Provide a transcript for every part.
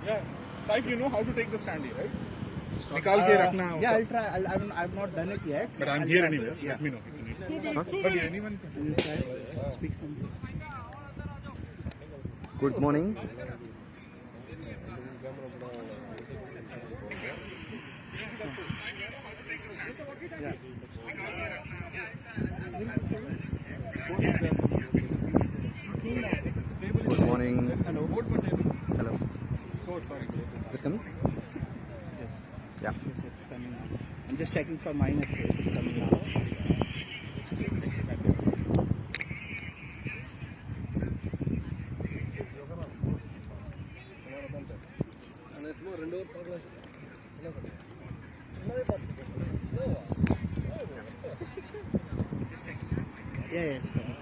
Yeah, Saif, you know how to take the stand here, right? Nikal ke rakhna hai. Yeah, I'll try. I've not done it yet. But I'm here anyways. Let me know if you need. But yeah, anyone can. I'll try. Speak something. Good morning. Good morning. Hello. Hello. Sorry. Is it coming? Yes. Yeah. Yes, it's coming now. I'm just checking for mine if it's coming now. Yeah, it's coming.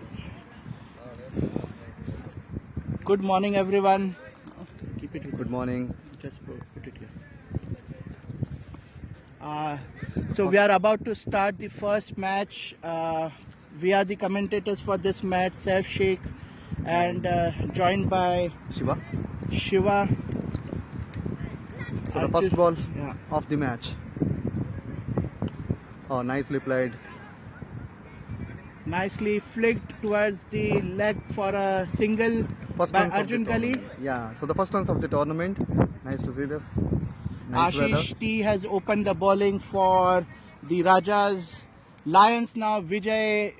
Good morning, everyone. Keep it. Good morning. Just put it here. So we are about to start the first match. We are the commentators for this match, Saif Sheikh, and joined by Shiva. Shiva. So the first ball Yeah. of the match. Oh, nicely played. Nicely flicked towards the leg for a single First by runs of the Arjun Gali. tournament. Yeah. So the first runs of the tournament. Nice to see this. Nice weather. Ashish T has opened the bowling for the Rajas. Lions now. Vijay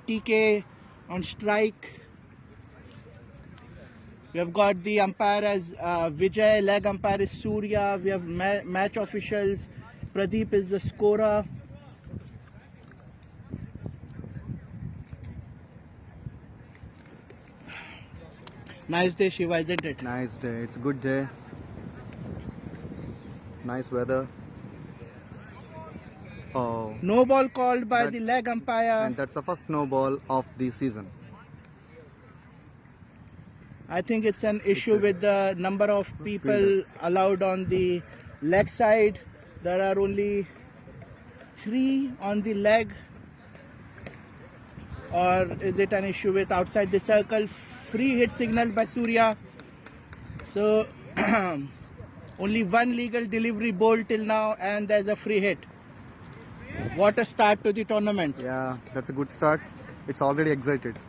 TK on strike. We have got the umpire as Vijay, leg umpire is Surya. We have match officials. Pradeep is the scorer. Nice day, Shiva, isn't it? Nice day. It's a good day. Nice weather. Oh. No ball called by the That's- leg umpire. And that's the first no ball of the season. I think it's an issue with the number of people Fielders. allowed on the leg side. There are only 3 on the leg. Or is it an issue with outside the circle? Free hit signaled by Surya. So only 1 legal delivery bowled till now, and there's a free hit. What a start to the tournament. Yeah, that's a good start. It's already excited.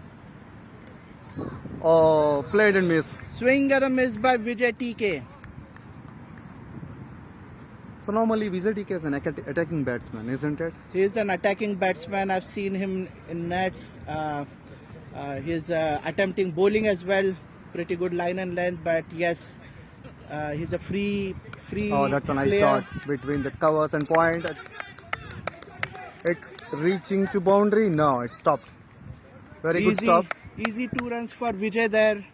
Oh, played and miss. Swing and a miss by Vijay TK. So normally Vijay TK is an attacking batsman, isn't it? He is an attacking batsman. I've seen him in nets. He's attempting bowling as well. Pretty good line and length, but yes, he's a free. Oh, that's a nice player. shot between the covers and point. It's reaching to boundary. No, it stopped. Very good stop. Easy 2 runs for Vijay there.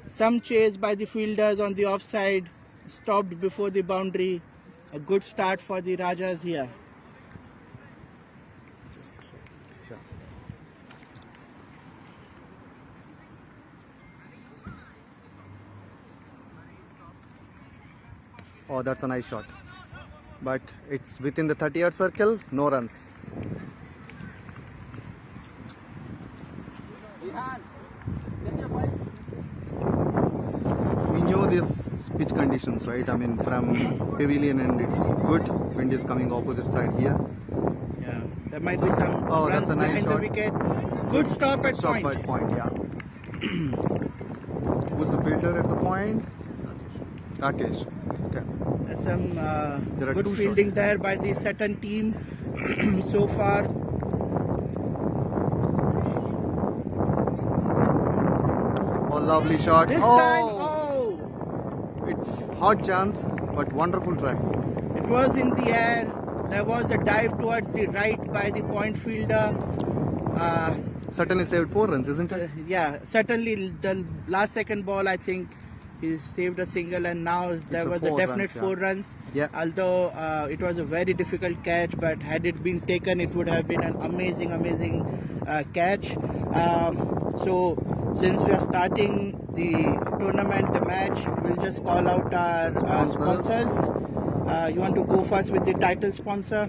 Some chase by the fielders on the offside. Stopped before the boundary. A good start for the Rajas here. Oh, that's a nice shot. But it's within the 30-yard circle. No runs. We knew this pitch conditions, right? I mean, from pavilion, and it's good. Wind is coming opposite side here. Yeah, there might be some Oh, runs that's a nice behind the shot. wicket. It's good stop at Stop point. at point, yeah. Who's the fielder at the point? Rakesh. Okay. There's some There are good 2 fielding shots. there by the Sutton team so far. Oh, lovely shot. This oh, time, It's hard chance, but wonderful try. it was in the air. There was a dive towards the right by the point fielder. Certainly saved 4 runs, isn't it? Yeah, certainly the last second ball, I think he saved a single, and now there a was a 4 definite runs, yeah. 4 runs. Yeah. Although it was a very difficult catch, but had it been taken, it would have been an amazing catch. So since we are starting the tournament, the match, we'll just call out our sponsors. You want to go first with the title sponsor?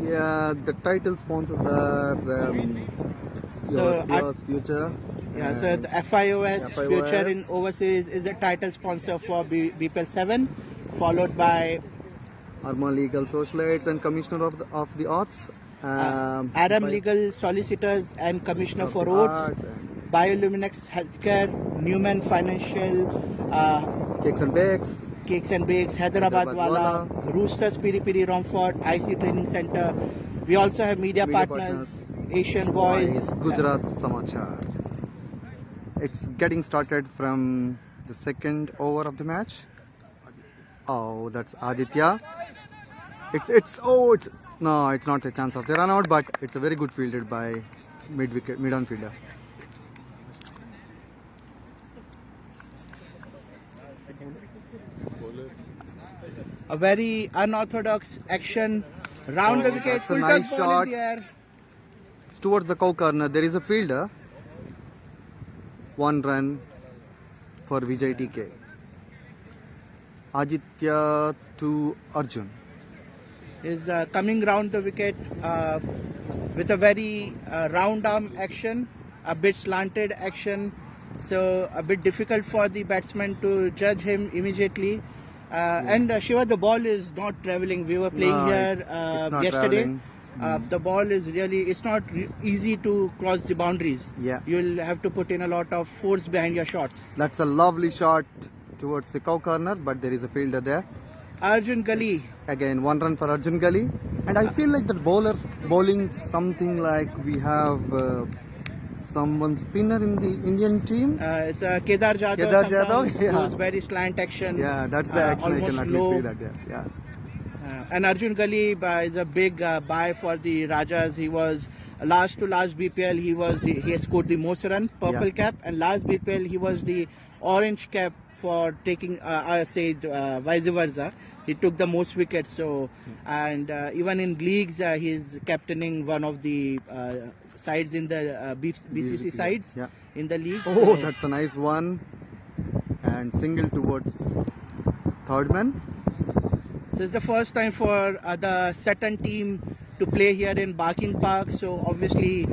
Yeah, the title sponsors are So FIOS Future. Yeah, so the FIOS, FIOS. Future in Overseas, is the title sponsor for BPL-7, followed by Arma Legal Socialites and Commissioner of the Arts. Aram by- Legal Solicitors and Commissioner of for the Roads, Arts and Bioluminex Healthcare, Newman Financial, Cakes and Bakes. Cakes and Bakes, Hyderabad Wala, Roosters Piri Piri Romford, IC Training Center. We also have media partners, Asian Boys. Gujarat Samachar. It's getting started from the second over of the match. Oh, that's Aditya. It's no, it's not a chance of the run out, but it's a very good fielded by mid-on fielder. A very unorthodox action. Round the wicket, that's a full nice toss ball shot. in the air. It's towards the cow corner. There is a fielder. 1 run for Vijay TK. Aditya to Arjun. Is coming round the wicket with a very round arm action, a bit slanted action, so a bit difficult for the batsman to judge him immediately. And Shiva, the ball is not travelling. We were playing No, here it's not yesterday. travelling. The ball is really, it's not easy to cross the boundaries. Yeah. You'll have to put in a lot of force behind your shots. That's a lovely shot towards the cow corner, but there is a fielder there. Arjun Gali. Again, 1 run for Arjun Gali. And I feel like the bowler bowling something like we have someone spinner in the Indian team. It's Kedar Jadhav. Kedar Jadhav, Sometimes yeah. goes very slant action. Yeah, that's the action. I can almost at low. least see that. Yeah. And Arjun Gali is a big buy for the Rajas. He was last to last BPL. He has scored the most run, purple cap, and last BPL he was the orange cap for taking, vice versa. He took the most wickets. So, and even in leagues, he's captaining one of the sides in the BCC sides in the league. Oh, that's a nice one. And single towards third man. So it's the first time for the Sutton team to play here in Barking Park. So obviously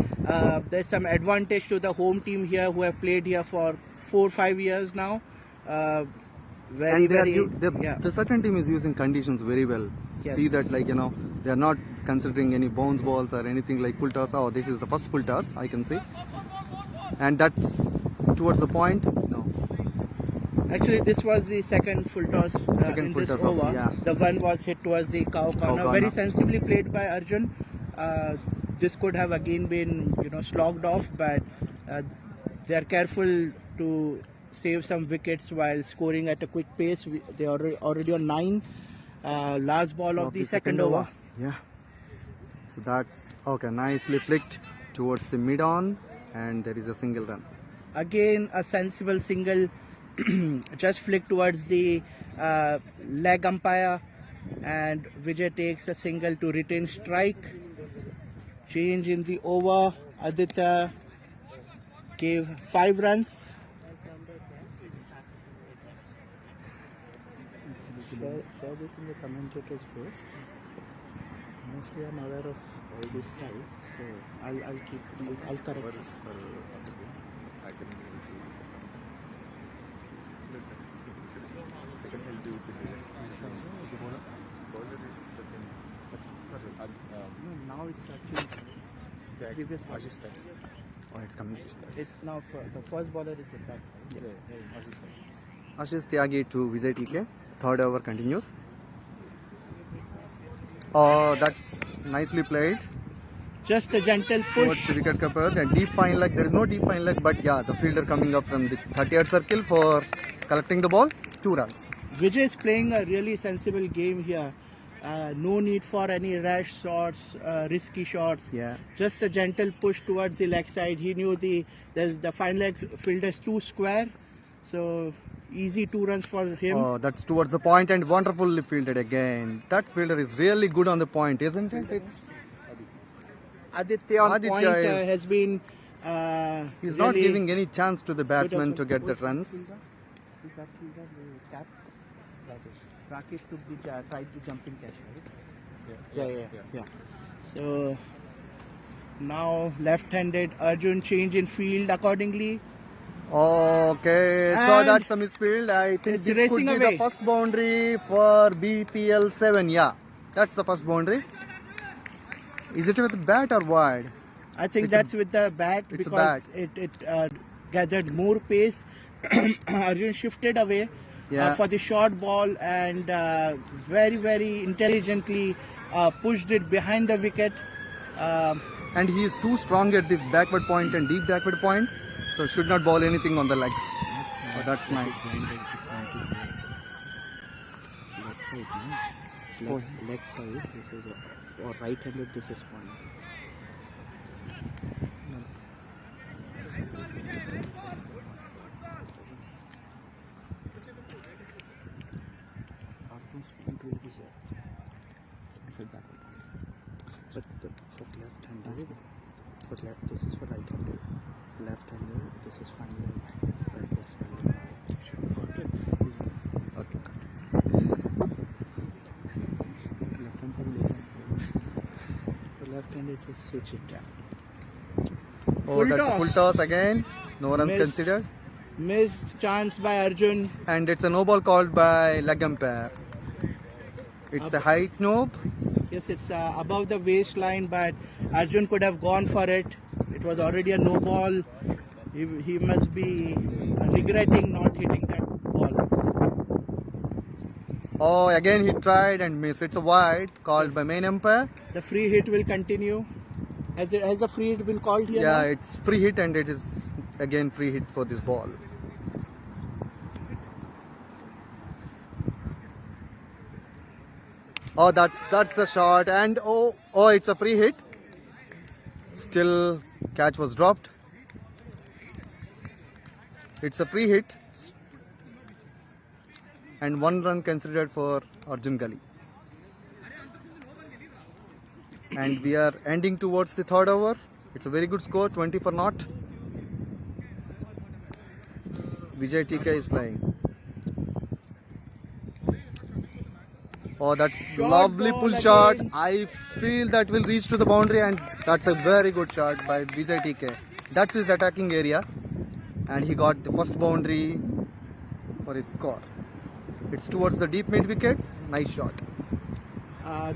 there's some advantage to the home team here who have played here for 4-5 years now. The Sutton team is using conditions very well. Yes. See that, like, they are not considering any bounce balls or anything like full toss. Oh, this is the first full toss, I can see. And that's towards the point. No. Actually, this was the second full toss in this over. The one was hit towards the cow corner. Very sensibly played by Arjun. This could have again been, slogged off, but they are careful to save some wickets while scoring at a quick pace. They are already on 9. Last ball of the second over. Yeah. So that's okay. Nicely flicked towards the mid-on, and there is a single run. Again, a sensible single. Just flick towards the leg umpire, and Vijay takes a single to retain strike. Change in the over. Aditya gave 5 runs. Share this in the commentators first. Mostly I'm aware of all these sides, so I'll correct it. Now it's actually previous Oh, it's coming. It's now the first bowler is back. Ashish Tyagi to Vijay TK. Third over continues. Oh, that's nicely played. Just a gentle Towards push. the wicket keeper. And deep fine leg. There is no deep fine leg, but yeah, the fielder coming up from the 30th circle for collecting the ball. 2 runs. Vijay is playing a really sensible game here. No need for any rash shots, risky shots. Yeah. Just a gentle push towards the leg side. He knew the fine leg fielder is too square, so easy 2 runs for him. Oh, that's towards the point and wonderfully fielded again. That fielder is really good on the point, isn't it? It's Aditya on point is- has been. he's not really giving any chance to the batsman to get the runs. Rakesh tried the jumping catch, right? Yeah. So now left-handed Arjun change in field accordingly. Okay, so And that's a misfield. I think it's this racing could be away. the first boundary for BPL-7. Yeah, that's the first boundary. Is it with the bat or wide? I think It's a- that's with the bat it's a because bat. it gathered more pace. Arjun shifted away Yeah. for the short ball and very intelligently pushed it behind the wicket. And he is too strong at this backward point and deep backward point, so should not bowl anything on the legs. Oh, that's nice. Left side, this is or right-handed, this is point. Point will be here. I said backward point. But for left-handed, this is for right-handed. Left-handed, this is fine. Backwards point. Got it? Okay. For left-handed, just switch it. Oh, Full that's a full toss. toss again. No runs Missed. considered. Missed chance by Arjun. And it's a no ball called by leg umpire. It's a height nob. Yes, it's above the waistline, but Arjun could have gone for it. It was already a no ball. He must be regretting not hitting that ball. Oh, again he tried and missed. It's a wide called by main umpire. The free hit will continue. Has the free hit been called here? Yeah, now? it's free hit and it is again free hit for this ball. Oh, that's the shot and oh, it's a free hit. Still catch was dropped. It's a free hit and 1 run considered for Arjun Gali. And we are ending towards the third over. It's a very good score, 20 for naught. Vijay TK is playing. Oh, that's Short lovely ball pull shot. again. I feel that will reach to the boundary and that's a very good shot by Vijay TK. That's his attacking area. And he got the first boundary for his score. It's towards the deep mid wicket. Nice shot.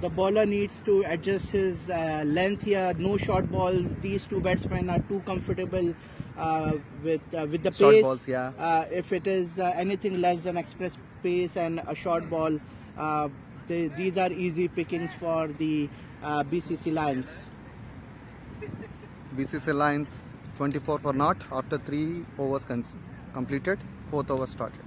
The bowler needs to adjust his length here. No short balls. These two batsmen are too comfortable with the Short pace. balls, yeah. If it is anything less than express pace and a short ball, these are easy pickings for the BCC Lions. BCC Lions 24 for naught after 3 overs completed. 4th over started.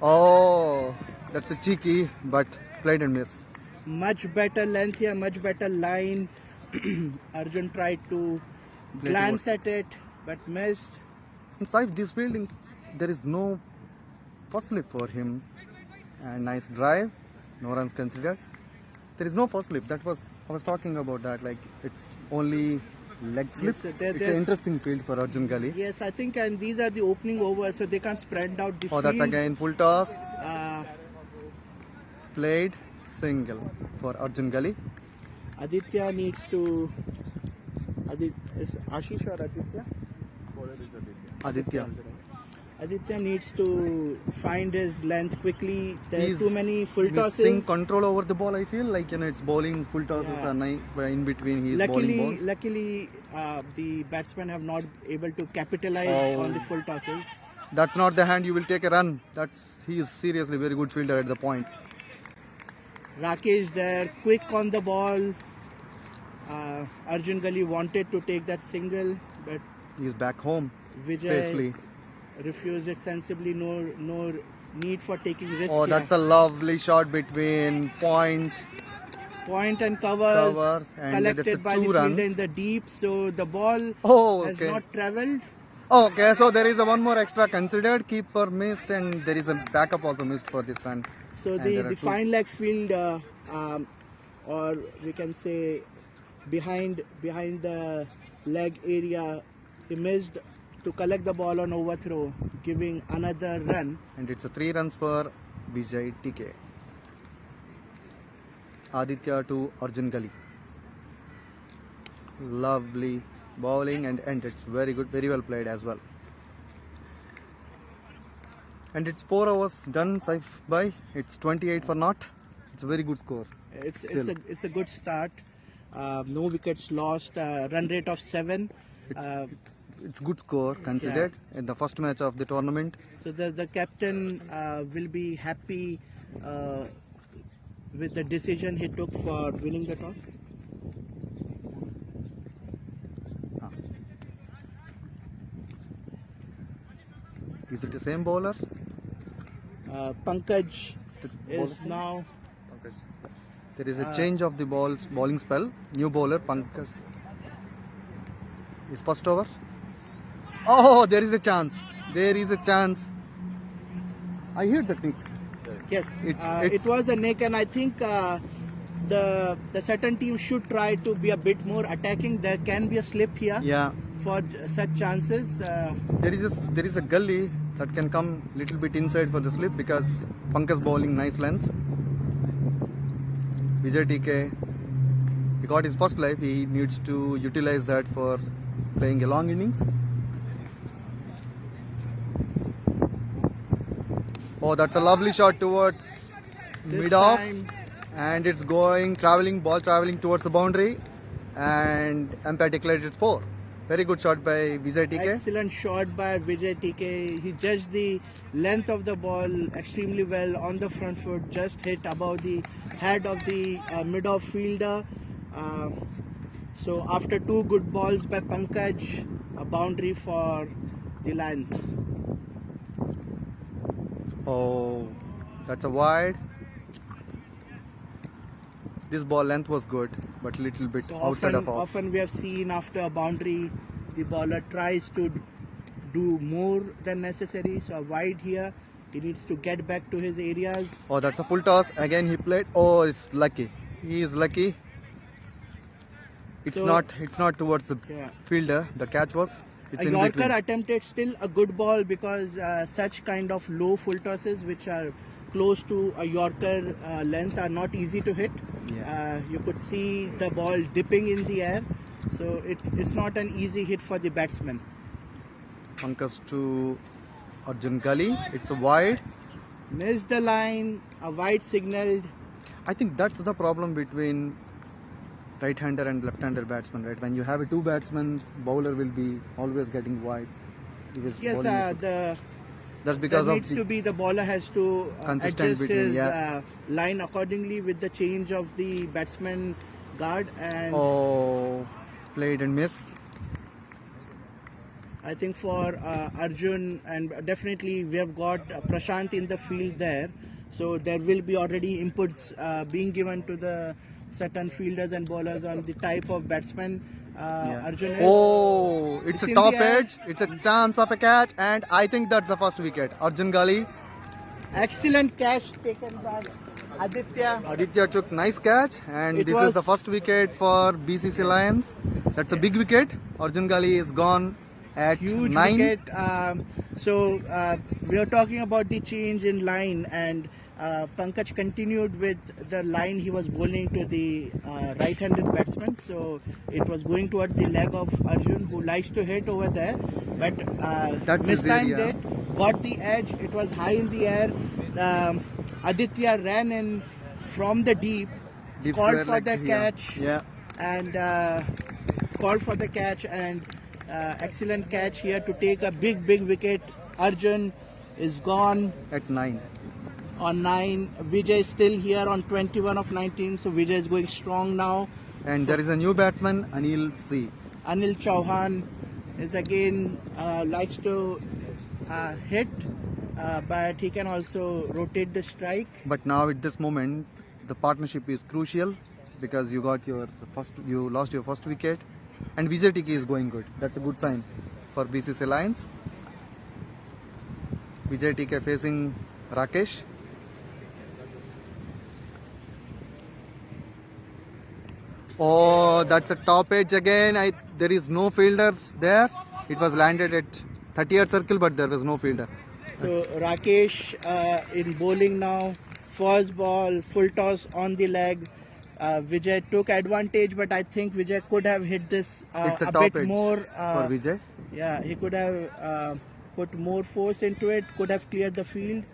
Oh, that's a cheeky but played and miss. Much better length here, much better line. Arjun tried to Play glance at it but missed. Inside this fielding, there is no first slip for him. And nice drive, no runs considered. There is no first slip. That was I was talking about that. Like it's only leg slip. Yes, It's an there's- interesting field for Arjun Gali. Yes, I think, and these are the opening overs, so they can't spread out the Oh, field. that's again full toss. Uh, Played single for Arjun Gali. Aditya needs to. Is Ashish or Aditya? Aditya. Aditya needs to find his length quickly. There are He's too many full missing tosses. control over the ball. I feel like it's bowling full tosses Yeah. are in between. He is bowling balls. Luckily, the batsmen have not able to capitalize Oh. on the full tosses. That's not the hand you will take a run. He is seriously very good fielder at the point. Rakesh there, quick on the ball. Arjun Gali wanted to take that single, but He's back home Vijay safely. refused it sensibly. No need for taking risk. Oh, here. that's a lovely shot between point. Point and covers, Covers, and that's a collected by 2 the fielder runs. in the deep, so the ball Oh, has okay. not travelled. Okay, so there is a one more extra considered. Keeper missed, and there is a backup also missed for this run. So And there are the two- fine leg field, or we can say behind the leg area, he missed to collect the ball on overthrow, giving another run. And it's a 3 runs for Vijay TK. Aditya to Arjun Gali. Lovely bowling and it's very good, very well played as well. And it's 4 hours done, Saif bhai. It's 28 for naught. It's a very good score. It's a good start. No wickets lost. Run rate of 7. It's good score considered in the first match of the tournament. So the captain will be happy with the decision he took for winning the toss. Is it the same bowler? Pankaj The is bowler? now. There is a change of the bowling spell. New bowler Pankaj is first over. Oh, there is a chance. There is a chance. I heard the kick. Yes, It's- it was a nick, and I think the certain team should try to be a bit more attacking. There can be a slip here Yeah. for such chances. There is a gully that can come little bit inside for the slip because Pankaj bowling nice length. Vijay TK, he got his first life. He needs to utilize that for playing a long innings. Oh, that's a lovely shot towards This mid off, time- and it's ball traveling towards the boundary, and umpire declared it's 4. Very good shot by Vijay TK. Excellent shot by Vijay TK. He judged the length of the ball extremely well on the front foot, just hit above the head of the mid-off fielder. So after 2 good balls by Pankaj, a boundary for the Lions. Oh, that's a wide. This ball length was good, but little bit So outside of off. often we have seen after a boundary, the bowler tries to do more than necessary. So a wide here, he needs to get back to his areas. Oh, that's a full toss. Again, he played. Oh, it's lucky. He is lucky. It's So- not towards the Yeah. fielder. The catch was. It's A in Yorker between. attempted still a good ball because such kind of low full tosses which are close to a Yorker length are not easy to hit. Yeah. You could see the ball dipping in the air, so it's not an easy hit for the batsman. Pankaj to Arjun Gully. It's a wide. Missed the line, a wide signaled. I think that's the problem between right-hander and left-hander batsman, right? When you have 2 batsmen, bowler will be always getting wides. Because Yes, bowling is- that's that's because there of needs the to be the bowler has to Consistent adjust between, his yeah. line accordingly with the change of the batsman guard, and Oh, played and missed. I think for Arjun, and definitely we have got Prashant in the field there, so there will be already inputs being given to the certain fielders and bowlers on the type of batsman Arjun is. Oh, it's It's a in top the air. edge. It's a chance of a catch, and I think that's the first wicket. Arjun Gali. Excellent catch taken by Aditya. Aditya took nice catch, and It this was- is the first wicket for BCC Lions. That's a big wicket. Arjun Gali is gone at Huge 9. wicket. So we are talking about the change in line, and Pankaj continued with the line he was bowling to the right-handed batsman. So it was going towards the leg of Arjun, who likes to hit over there, but That's his mistimed area. it. Got the edge. It was high in the air. Aditya ran in from the deep, Deep called square for leg the here. catch, Yeah. and called for the catch, and excellent catch here to take a big wicket. Arjun is gone At 9. on 9. Vijay is still here on 21 of 19, so Vijay is going strong now. And there is a new batsman, Anil C. Anil Chauhan is again likes to hit, but he can also rotate the strike. But now at this moment, the partnership is crucial because you lost your first wicket, and Vijay TK is going good. That's a good sign for BCC Lions. Vijay TK facing Rakesh. Oh, that's a top edge again. There is no fielder there. It was landed at 30th circle, but there was no fielder. So Rakesh in bowling now. First ball, full toss on the leg. Vijay took advantage, but I think Vijay could have hit this It's a a top bit edge more. for Vijay. Yeah, he could have put more force into it, could have cleared the field.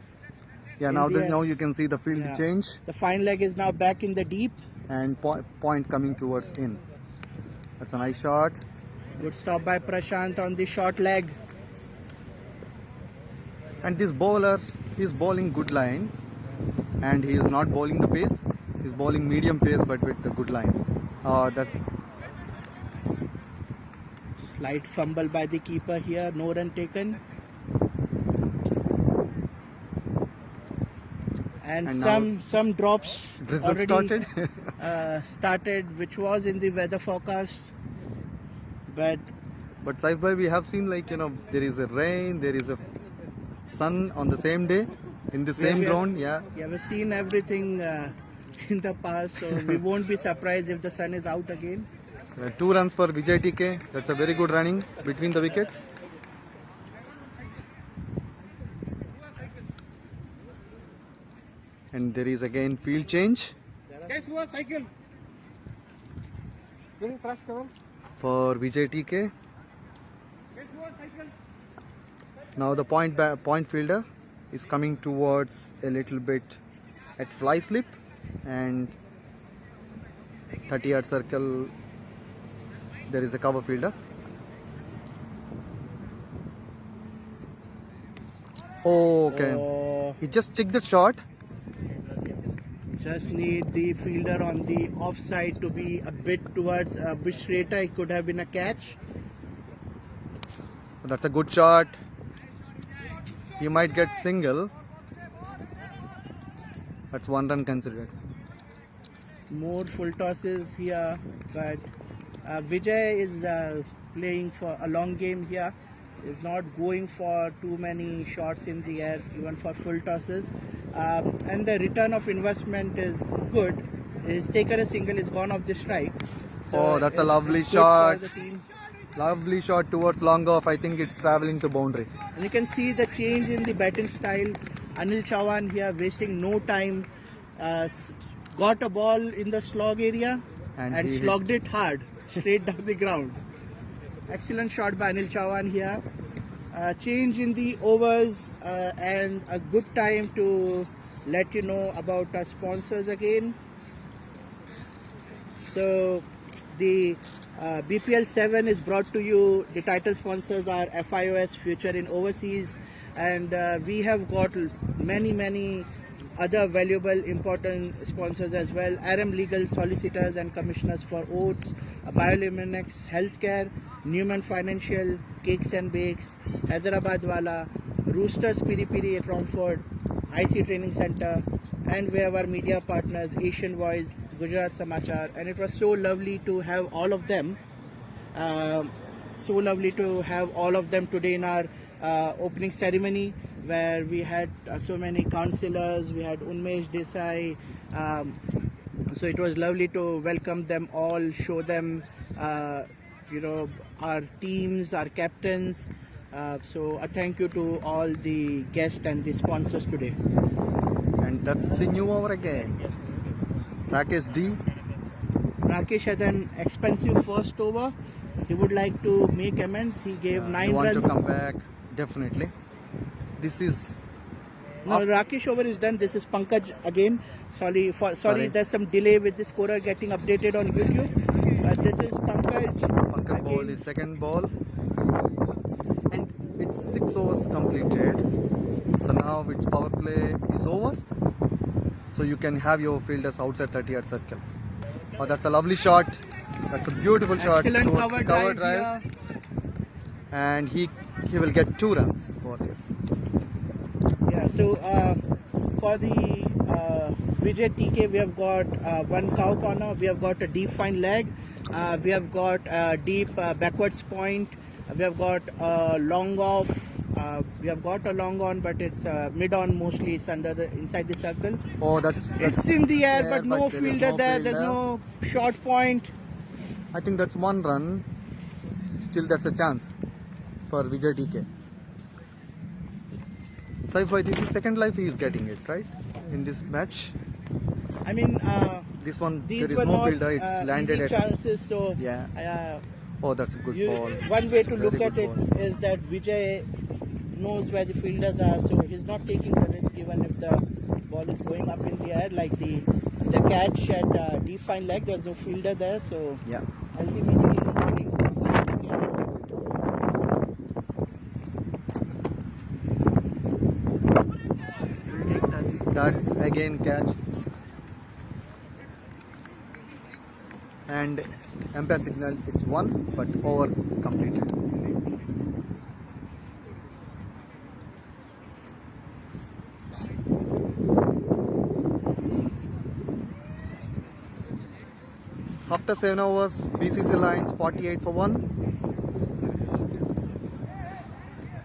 Yeah, now you can see the field Yeah. change The fine leg is now back in the deep. and point coming towards in. That's a nice shot. Good stop by Prashant on the short leg. And this bowler is bowling good line, and he is not bowling the pace. He's bowling medium pace but with the good lines. That's Slight fumble by the keeper here, no run taken. And some drops drizzle already started. which was in the weather forecast. But Sci-fi, we have seen, like, there is a rain, there is a sun on the same day in the same ground. Yeah. Yeah, we've seen everything in the past, so we won't be surprised if the sun is out again. 2 runs for Vijay TK. That's a very good running between the wickets. And there is again field change for Vijay TK. Now the point fielder is coming towards a little bit at fly slip, and 30-yard circle there is a cover fielder. Okay. He just checked the shot. Just need the fielder on the offside to be a bit towards a bit straighter. It could have been a catch. That's a good shot. He might get single. That's 1 run considered. More full tosses here, but Vijay is playing for a long game here. Is not going for too many shots in the air, even for full tosses. And the return of investment is good. He's taken a single, he's gone off the strike. So that's a lovely it's good shot. for the team. Lovely shot towards long off. I think it's traveling to boundary. And you can see the change in the batting style. Anil Chauhan here wasting no time. Got a ball in the slog area and slogged it hard, straight down the ground. Excellent shot by Anil Chauhan here. Change in the overs and a good time to let you know about our sponsors again. So the BPL-7 is brought to you. The title sponsors are FIOS Future in Overseas, and we have got many other valuable important sponsors as well. RM Legal Solicitors and Commissioners for Oaths, Bioluminex Healthcare, Newman Financial, Cakes and Bakes, Hyderabad Wala, Roosters Piri Piri at Romford, IC Training Center, and we have our media partners Asian Voice, Gujarat Samachar, and it was so lovely to have all of them. Today in our opening ceremony, where we had so many councillors. We had Unmesh Desai. So it was lovely to welcome them all, show them our teams, our captains. So a thank you to all the guests and the sponsors today. And that's the new over again. Rakesh D. Rakesh had an expensive first over. He would like to make amends. He gave 9 want runs. to come back, definitely. This is... No, Rakesh over is done. This is Pankaj again. Sorry, there's some delay with the scorer getting updated on YouTube. This is Pankaj. Pankaj ball is second ball. And it's 6 overs completed. So now its power play is over. So you can have your fielders outside 30-yard circle. Oh, that's a lovely shot. That's a beautiful shot. Excellent towards cover the drive. And he will get 2 runs for this. Yeah, so for the Vijay TK, we have got 1 cow corner, we have got a deep fine leg, we have got a deep backwards point, we have got a long off, we have got a long on, but it's mid on mostly. It's inside the circle. Oh, that's it's in the air, but no there fielder there. There's no short point. I think that's 1 run. Still, that's a chance for Vijay TK. So I think the second life he is getting it, right? In this match. I mean, this one, these there were is no not fielder. It's landed easy at chances. So yeah. Oh, that's a good ball. One way to look at good it ball. is that Vijay knows where the fielders are, so he's not taking the risk even if the ball is going up in the air. Like the catch at defined leg, there's no fielder there, so Yeah. ultimately he's playing some side wicket. We'll take touch. That's again catch. And umpire signal, it's 1, but over completed. After 7 overs, BCC lines 48 for 1.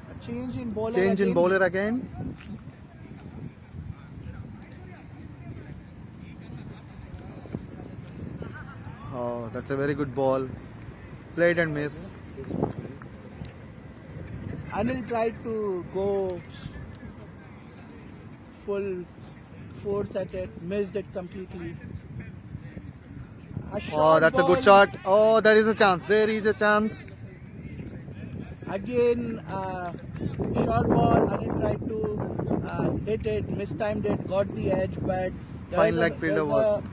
A change in bowler. Change in again. bowler again. Oh, that's a very good ball. Played and miss. Anil tried to go full force at it, missed it completely. Oh, short that's a good ball. shot. Oh, there is a chance. There is a chance. Again, short ball. Anil tried to hit it, mistimed it, got the edge, but Fine leg fielder was.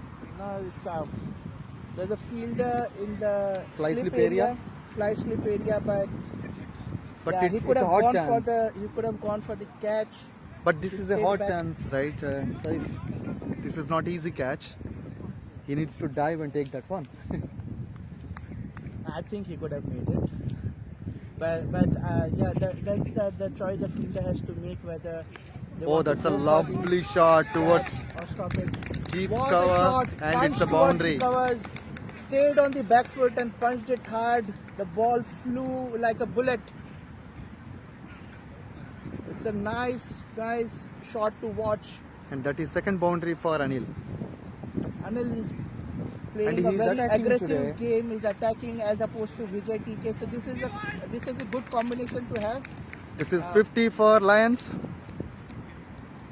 There's a fielder in the Fly slip slip area? fly slip area, but yeah, it's, he could it's a have hot gone chance. for the catch. But this He is a stayed hot back. chance, right? Saif? This is not easy catch. He needs to dive and take that one. I think he could have made it, but yeah, that's the choice a fielder has to make whether. They Oh, want to that's a go for the lovely shot towards catch or stop it. deep Was a cover, shot, and punched it's a towards boundary. Covers, stayed on the back foot and punched it hard. The ball flew like a bullet. It's a nice shot to watch. And that is second boundary for Anil. Anil is And playing a he's very attacking aggressive today. game. He's attacking as opposed to Vijay TK. So this is a good combination to have. This is 50 for Lions.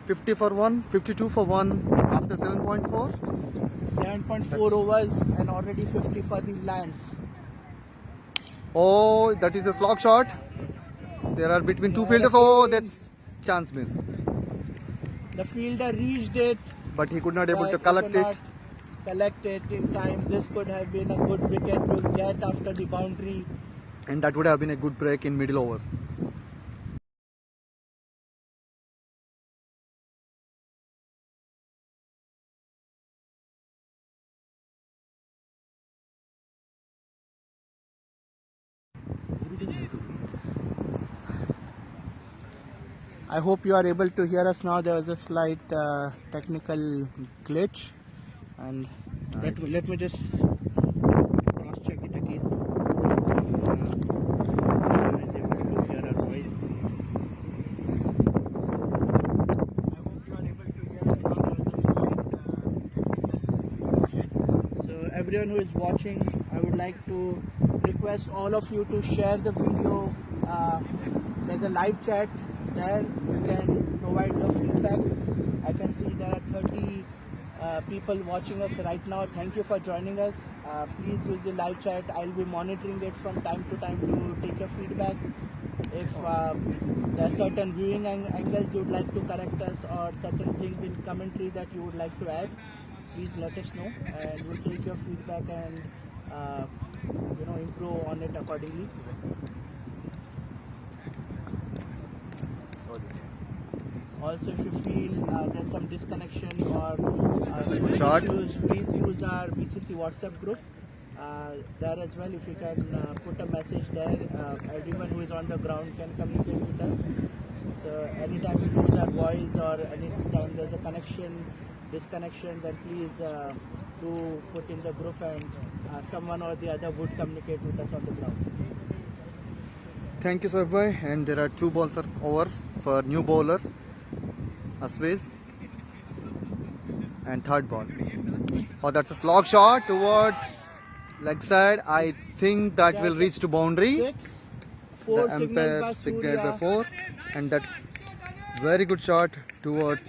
50 for 1, 52 for 1 after 7.4. 7.4 overs and already 50 for the Lions. Oh, that is a slog shot. There are between two Yeah, fielders. Oh, that's chance miss. The fielder reached it, But he could not able but to he collect could it. not collect it in time. This could have been a good wicket to get after the boundary. And that would have been a good break in middle overs. I hope you are able to hear us now. There was a slight technical glitch, and let me just cross check it again. Everyone is able to hear our voice. I hope you are able to hear us now. There was a slight so everyone who is watching, I would like to request all of you to share the video. There's a live chat there. You can provide your feedback. I can see there are 30 people watching us right now. Thank you for joining us. Please use the live chat. I'll be monitoring it from time to time to take your feedback. If there are certain viewing angles you would like to correct us, or certain things in commentary that you would like to add, please let us know, and we'll take your feedback and improve on it accordingly. Also, if you feel there's some disconnection or Shot. issues, please use our BCC WhatsApp group. There as well, if you can put a message there, everyone who is on the ground can communicate with us. So anytime we lose our voice or anytime there's a disconnection, then please do put in the group, and someone or the other would communicate with us on the ground. Thank you, Saif. And there are 2 balls are over for new bowler Asways. And third ball. Oh, that's a slog shot towards leg side. I think that will reach to boundary. 6, 4 The signaled umpire by signaled Surya. by 4, and that's very good shot towards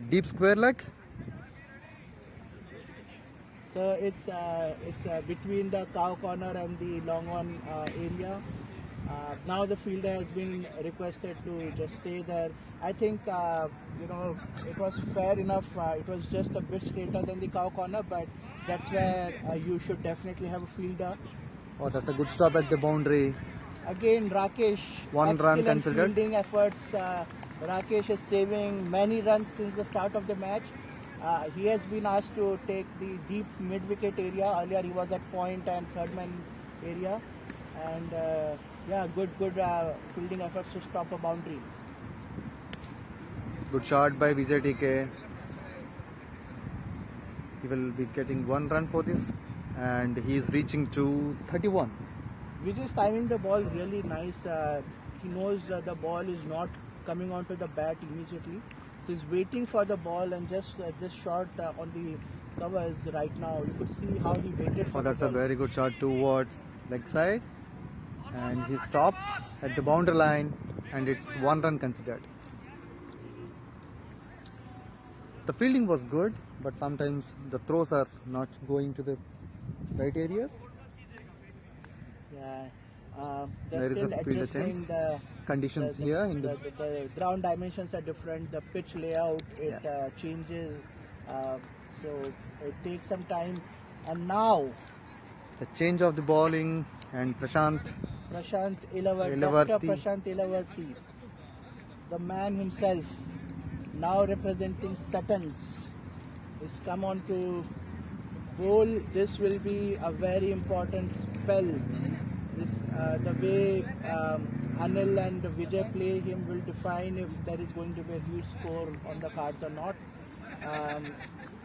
deep square leg. So it's between the cow corner and the long one area. Now the fielder has been requested to just stay there. I think it was fair enough. It was just a bit straighter than the cow corner, but that's where you should definitely have a fielder. Oh, that's a good stop at the boundary. Again, Rakesh, One run excellent considered. fielding efforts. Rakesh is saving many runs since the start of the match. He has been asked to take the deep mid-wicket area. Earlier he was at point and third man area. And good fielding efforts to stop a boundary. Good shot by Vijay TK. He will be getting 1 run for this, and he is reaching to 31. Vijay is timing the ball really nice. He knows the ball is not coming onto the bat immediately. So he's waiting for the ball, and just this shot on the covers right now. You could see how he waited for Oh, that's the a ball. very good shot towards leg side, and he stopped at the boundary line, and it's 1 run considered. The fielding was good, but sometimes the throws are not going to the right areas. Yeah, There they're is still a fielder adjusting change. the Conditions here in the the ground dimensions are different. The pitch layout changes, so it takes some time. And now change of the bowling, and Prashant Prashant Ilavarti, Ilavarti. Dr. Prashant Ilavarti, the man himself, now representing Suttons, is come on to bowl. This will be a very important spell. This the way Anil and Vijay play him will define if there is going to be a huge score on the cards or not.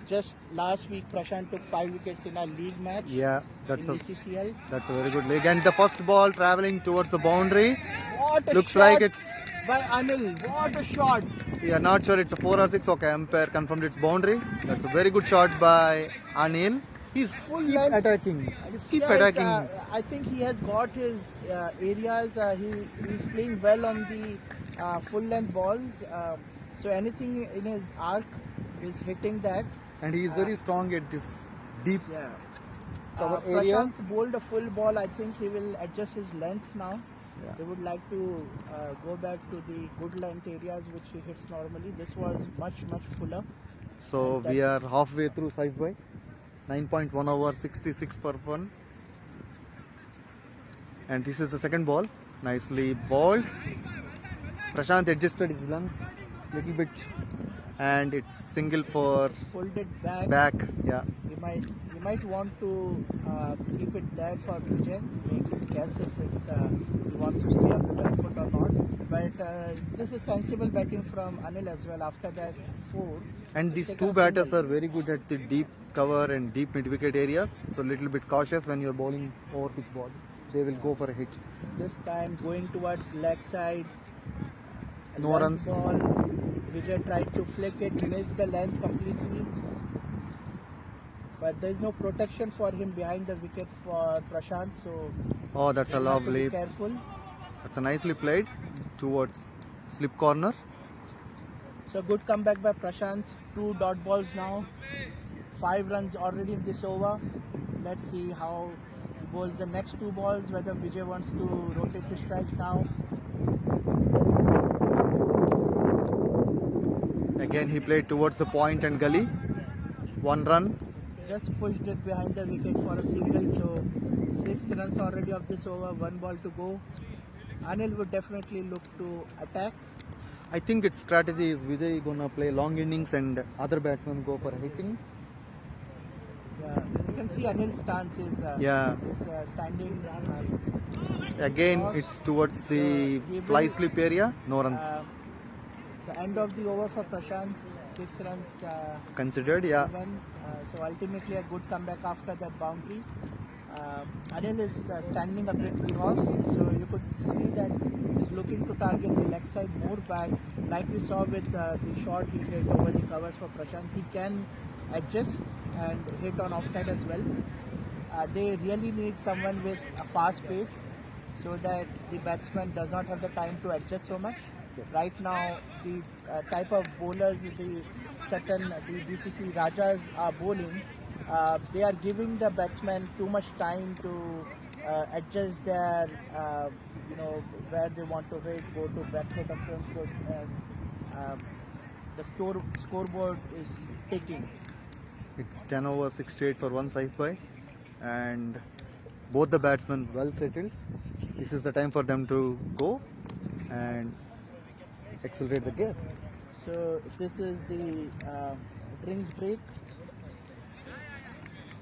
Just last week, Prashant took 5 wickets in a league match. Yeah, that's in a BCCL. that's a very good leg. And the first ball traveling towards the boundary. What a Looks shot like it's. by Anil. What a shot! We are not sure it's a 4 or 6. Okay, umpire confirmed it's boundary. That's a very good shot by Anil. He's Full keep length. attacking. He's keep Yeah, it's, attacking. I think he has got his areas. He's playing well on the full length balls. So anything in his arc is hitting that. And he is very strong at this deep Yeah. cover area. Prashant bowled a full ball. I think he will adjust his length now. Yeah. They would like to go back to the good length areas which he hits normally. This was much fuller. So we are halfway through 5 by 9.1 over 66 per 1. And this is the second ball. Nicely bowled. Prashant adjusted his lungs little bit, and it's single for Pulled it back. back. Yeah. You might want to keep it there for Vijay. Make him guess if it's he wants to stay on the back foot or not. But this is sensible batting from Anil as well. After that 4. And these Take two a batters single. are very good at the deep cover and deep mid-wicket areas. So a little bit cautious when you're bowling over pitch balls. They will go for a hit. This time going towards leg side. No Length runs. Ball. Vijay tried to flick it, missed the length completely. But there is no protection for him behind the wicket for Prashant. So Oh, that's a you have to be lovely. careful. That's a nicely played towards slip corner. So good comeback by Prashant. 2 dot balls now. 5 runs already in this over. Let's see how he bowls the next 2 balls. Whether Vijay wants to rotate the strike now. Again, he played towards the point and gully. 1 run. Just pushed it behind the wicket for a single. So 6 runs already of this over. 1 ball to go. Anil would definitely look to attack. I think its strategy is Vijay gonna play long innings and other batsmen go for hitting. Yeah, you can see Anil's stance is standing. Again, it's towards the he fly will- slip area. No runs The end of the over for Prashant. 6 runs considered. Yeah. given. So ultimately a good comeback after that boundary. Anil is standing a bit lost, so you could see that he's looking to target the leg side more back. Like we saw with the shot he hit over the covers for Prashant, he can adjust and hit on offside as well. They really need someone with a fast pace so that the batsman does not have the time to adjust so much. Yes. Right now, the type of bowlers the Sutton, the BCC Rajas are bowling, they are giving the batsman too much time to adjust their, where they want to hit, go to back foot or front foot, and the scoreboard is ticking. It's 10 over 68 for one side by, and both the batsmen well settled. This is the time for them to go and accelerate the gas. So this is the drinks break.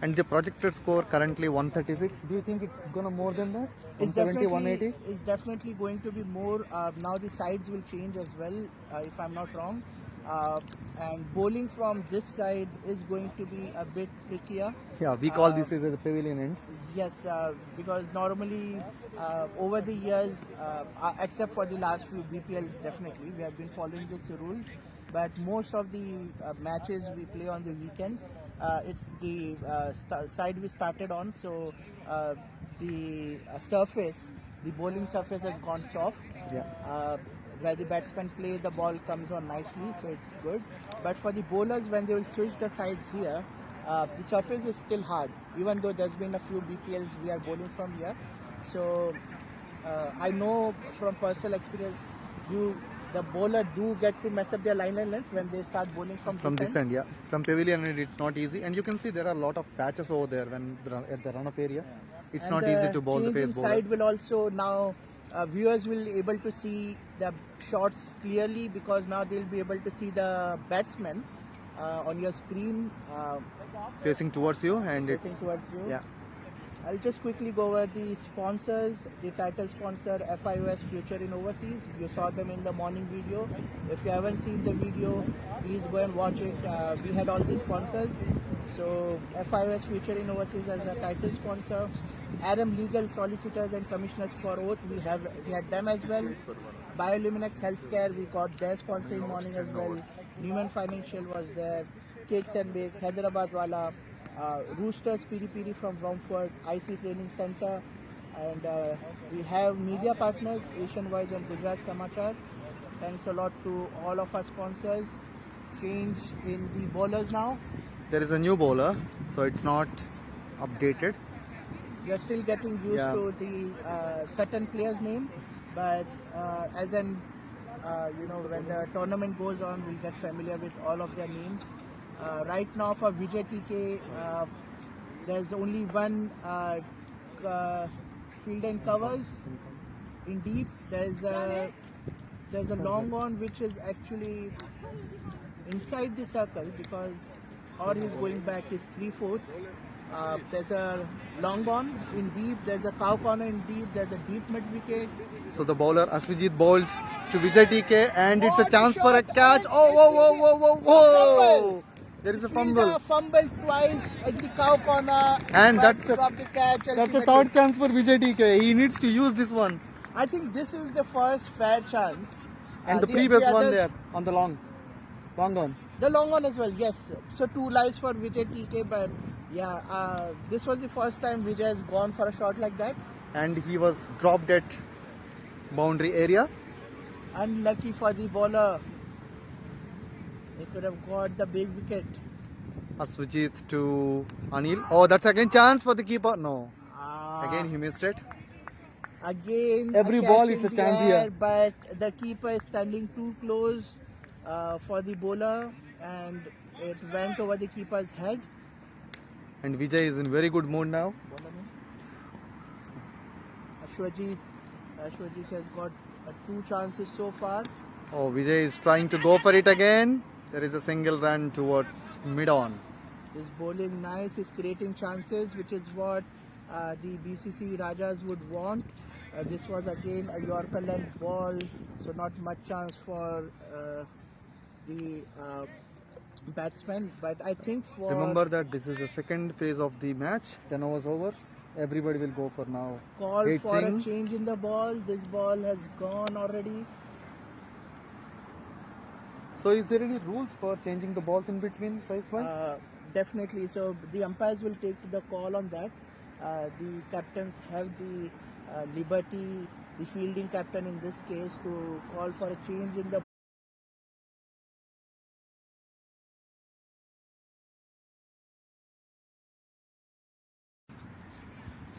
And the projected score currently 136. Do you think it's gonna more than that? 170, 180? It's definitely going to be more. Now the sides will change as well, if I'm not wrong. And bowling from this side is going to be a bit trickier. Yeah, we call this as a pavilion end. Yes, because normally over the years, except for the last few BPLs, definitely we have been following these rules. But most of the matches we play on the weekends, it's the side we started on. So the surface, the bowling surface has gone soft. Yeah. Where the batsmen play, the ball comes on nicely, so it's good. But for the bowlers, when they will switch the sides here, the surface is still hard. Even though there's been a few BPLs we are bowling from here, so I know from personal experience, the bowler do get to mess up their line and length when they start bowling from this end. Yeah, from pavilion end it's not easy, and you can see there are a lot of patches over there when at the run-up area. It's And not easy to bowl the change pace in bowlers. side will also now viewers will able to see the shots clearly, because now they'll be able to see the batsman on your screen Facing towards you, and facing it's towards you. yeah. I'll just quickly go over the sponsors. The title sponsor, FIOS Future in Overseas. You saw them in the morning video. If you haven't seen the video, please go and watch it. We had all the sponsors. So FIOS Future in Overseas as a title sponsor. Adam Legal Solicitors and Commissioners for Oath. We had them as well. Bioluminex Healthcare, we got their sponsor in morning as well. Neiman Financial was there. Cakes and Bakes, Hyderabad Wala. Roosters Piri Piri from Romford, IC Training Center, and we have media partners Asian Voice and Gujarat Samachar. Thanks a lot to all of our sponsors. Change in the bowlers now. There is a new bowler, so it's not updated. We are still getting used to the certain player's name, but when the tournament goes on, we'll get familiar with all of their names. Right now for Vijay TK, there's only one field and covers. In deep, there's a long on which is actually inside the circle, because or he's going back his 3/4. There's a long on in deep, there's a cow corner in deep, there's a deep mid wicket. So the bowler Ashvijit bowled to Vijay TK, and it's a chance for a catch. Oh, whoa, whoa, whoa, whoa, whoa! There is a fumble. Fumbled twice at the cow corner, And that's a catch. That's a third chance for Vijay TK. He needs to use this one. I think this is the first fair chance. And the previous one there on the long on. The long one as well, yes. So 2 lives for Vijay TK, but yeah, this was the first time Vijay has gone for a shot like that. And he was dropped at boundary area. Unlucky for the bowler. He could have got the big wicket. Ashvijit to Anil. Oh, that's again chance for the keeper. No. Ah. Again he missed it. Again, Every a catch ball in is a the chance air, here. but the keeper is standing too close for the bowler, and it went over the keeper's head. And Vijay is in very good mood now. Ashwajit has got 2 chances so far. Oh, Vijay is trying to go for it again. There is a single run towards mid-on. He's bowling nice, he's creating chances, which is what the BCC Rajas would want. This was again a Yorker length ball, so not much chance for the batsman. But I think for... Remember that this is the second phase of the match. 10 overs over. Everybody will go for now. Call for a change in the ball. This ball has gone already. So is there any rules for changing the balls in between, Saifman? Definitely. So the umpires will take the call on that. The captains have the liberty, the fielding captain in this case, to call for a change in the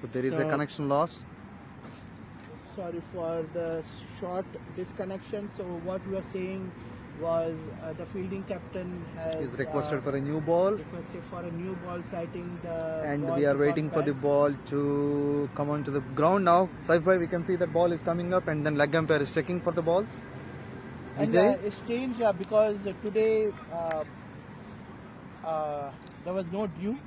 So there is a connection loss. Sorry for the short disconnection. So what we were saying was the fielding captain has Is requested for a new ball. Requested for a new ball, citing the And ball we are to waiting for the contact. ball to come onto the ground now. Saif bhai, we can see that ball is coming up, and then leg umpire is checking for the balls. And Vijay? it's strange because today there was no dew,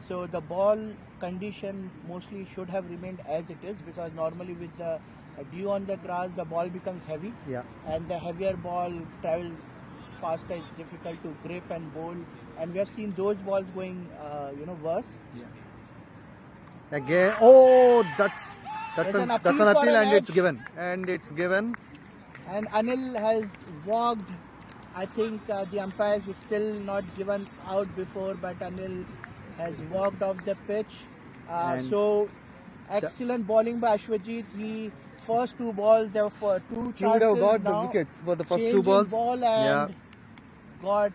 so the ball condition mostly should have remained as it is, because normally with the dew on the grass the ball becomes heavy, Yeah. and the heavier ball travels faster. It's difficult to grip and bowl, and we have seen those balls going worse. Again, oh, that's There's an an appeal appeal, for an and it's edge. given, And Anil has walked. I think the umpires is still not given out before, but Anil has walked off the pitch. And So excellent bowling by Ashwajit. He first two balls, there were for two He would chances have got now. the wickets for the first Change two in balls. ball Yeah, and got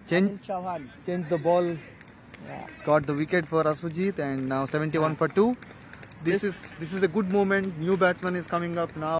Change- Anil Chauhan. changed the ball, Yeah. got the wicket for Ashwajit, and now 71 for 2. This is a good moment. New batsman is coming up now.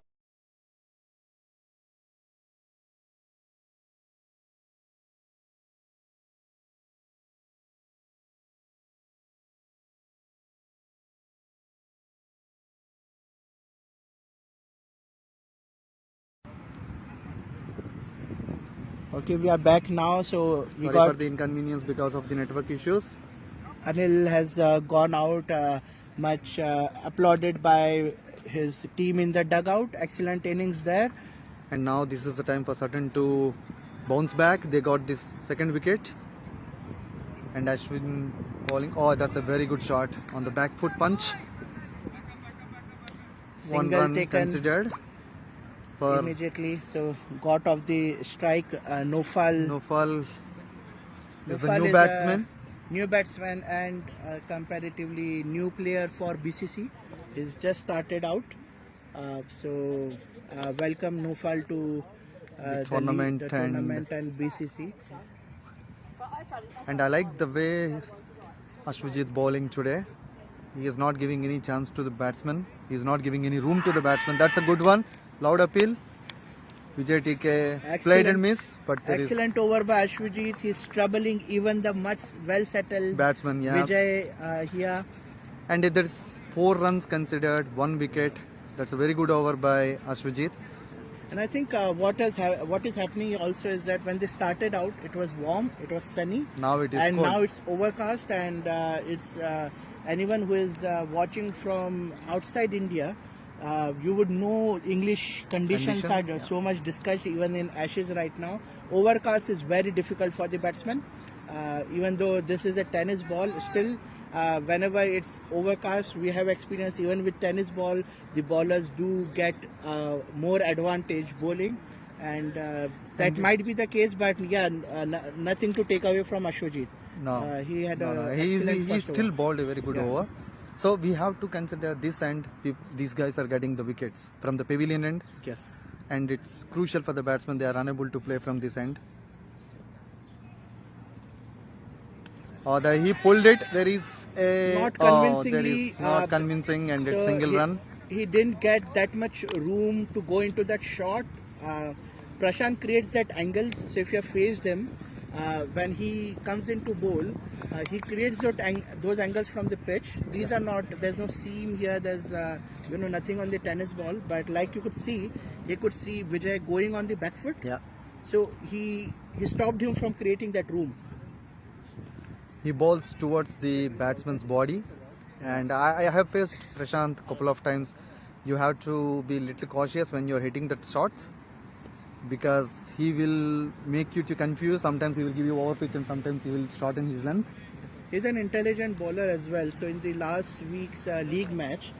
Okay, we are back now. So we Sorry got for the inconvenience because of the network issues. Anil has gone out, much applauded by his team in the dugout. Excellent innings there. And now this is the time for Sutton to bounce back. They got this second wicket. And Ashwin bowling. Oh, that's a very good shot on the back foot punch. One Single run taken considered for immediately. So got off the strike. Nofal. Nofal. Is the Nofal new is batsman. a new batsman and comparatively new player for BCC. He's just started out. So welcome Nofal to the tournament tournament and BCC. And I like the way Ashwajit bowling today. He is not giving any chance to the batsman. He is not giving any room to the batsman. That's a good one. Loud appeal. Vijay TK played and missed, but there is Excellent over by Ashwajit. He's troubling even the much well settled batsman. Yeah. Vijay here. And there is 4 runs considered, 1 wicket. That's a very good over by Ashwajit. And I think what is happening also is that when they started out, it was warm, it was sunny. Now it is and cold. now it's overcast, and it's anyone who is watching from outside India, you would know English conditions are yeah. so much discussed even in Ashes right now. Overcast is very difficult for the batsman. Even though this is a tennis ball, still whenever it's overcast, we have experience even with tennis ball, the bowlers do get more advantage bowling, and that might be the case, but yeah, nothing to take away from Ashwajit. No, he had a He excellent first still over. bowled a very good over. So we have to consider this end. These guys are getting the wickets from the pavilion end, Yes. and it's crucial for the batsmen. They are unable to play from this end. He pulled it. There is a Not there convincingly, is not convincing, and it's single run. He didn't get that much room to go into that shot. Prashant creates that angles. So if you have faced him, when he comes into bowl, he creates those angles from the pitch. These are not. There's no seam here. There's nothing on the tennis ball. But like you could see Vijay going on the back foot. Yeah. So he stopped him from creating that room. He bowls towards the batsman's body, and I have faced Prashant a couple of times. You have to be a little cautious when you're hitting the shots, because he will make you to confuse. Sometimes he will give you over pitch, and sometimes he will shorten his length. He's an intelligent bowler as well. So in the last week's league match,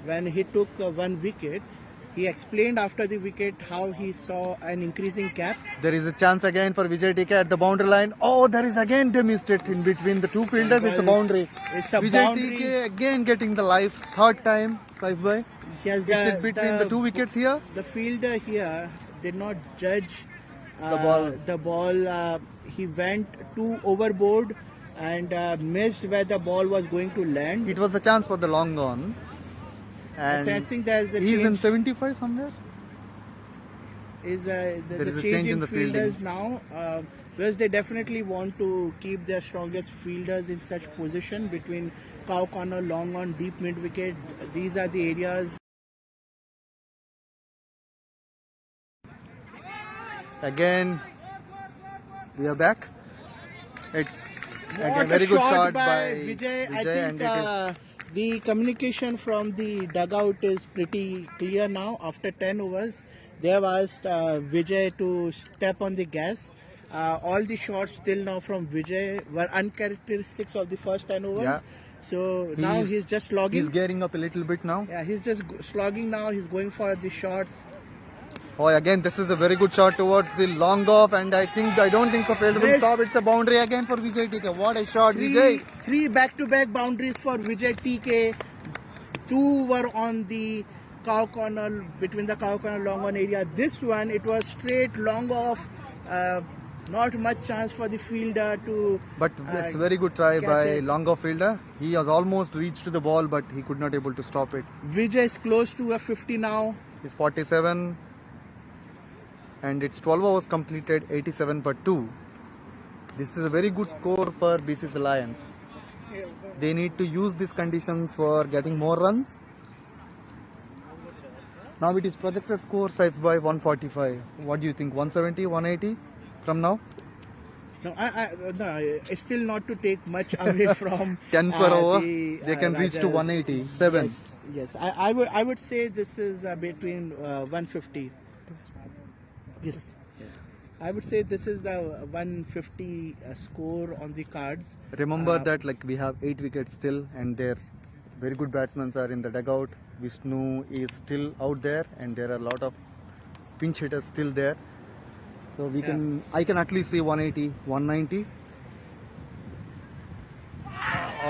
when he took 1 wicket, he explained after the wicket how he saw an increasing gap. There is a chance again for Vijay TK at the boundary line. Oh, there is again they missed it in between the two fielders. It's a boundary. It's a Vijay boundary. TK again getting the life. Third time, Saif bhai. Yes, It's in between the 2 wickets here. The fielder here did not judge The ball. The ball. He went too overboard. and missed where the ball was going to land. It was the chance for the long on. And I think there's a he's in change. 75 somewhere. There's is a change in fielders now, because they definitely want to keep their strongest fielders in such position between cow corner, long on, deep mid wicket. These are the areas. Again, we are back. It's What again a very good shot by Vijay. I and think it is the communication from the dugout is pretty clear now. After 10 overs, they have asked Vijay to step on the gas. All the shots till now from Vijay were uncharacteristics of the first 10 overs. Yeah. So now he's just slogging. He's gearing up a little bit now. Yeah, he's just slogging now. He's going for the shots. Oh, again, this is a very good shot towards the long off, and I don't think so. Failed to stop. It's a boundary again for Vijay TK. What a shot, Vijay! Three back-to-back boundaries for Vijay TK. Two were on the cow corner, between the cow corner long on area. This one, it was straight long off. Not much chance for the fielder to. But it's a very good try by it. long off fielder. He has almost reached the ball, but he could not able to stop it. Vijay is close to a 50 now. He's 47. And it's 12 overs completed, 87 for 2. This is a very good score for BCC Lions. They need to use these conditions for getting more runs. Now it is projected score saved by 145. What do you think? 170, 180 from now? No, no, it's still not to take much away from 10 per over. They can reach to Rajas. 187. Yes. I would say this is between 150. Yes. I would say this is a 150 score on the cards. Remember that like we have 8 wickets still, and their very good batsmen are in the dugout. Vishnu is still out there, and there are a lot of pinch hitters still there. So I can at least see 180, 190.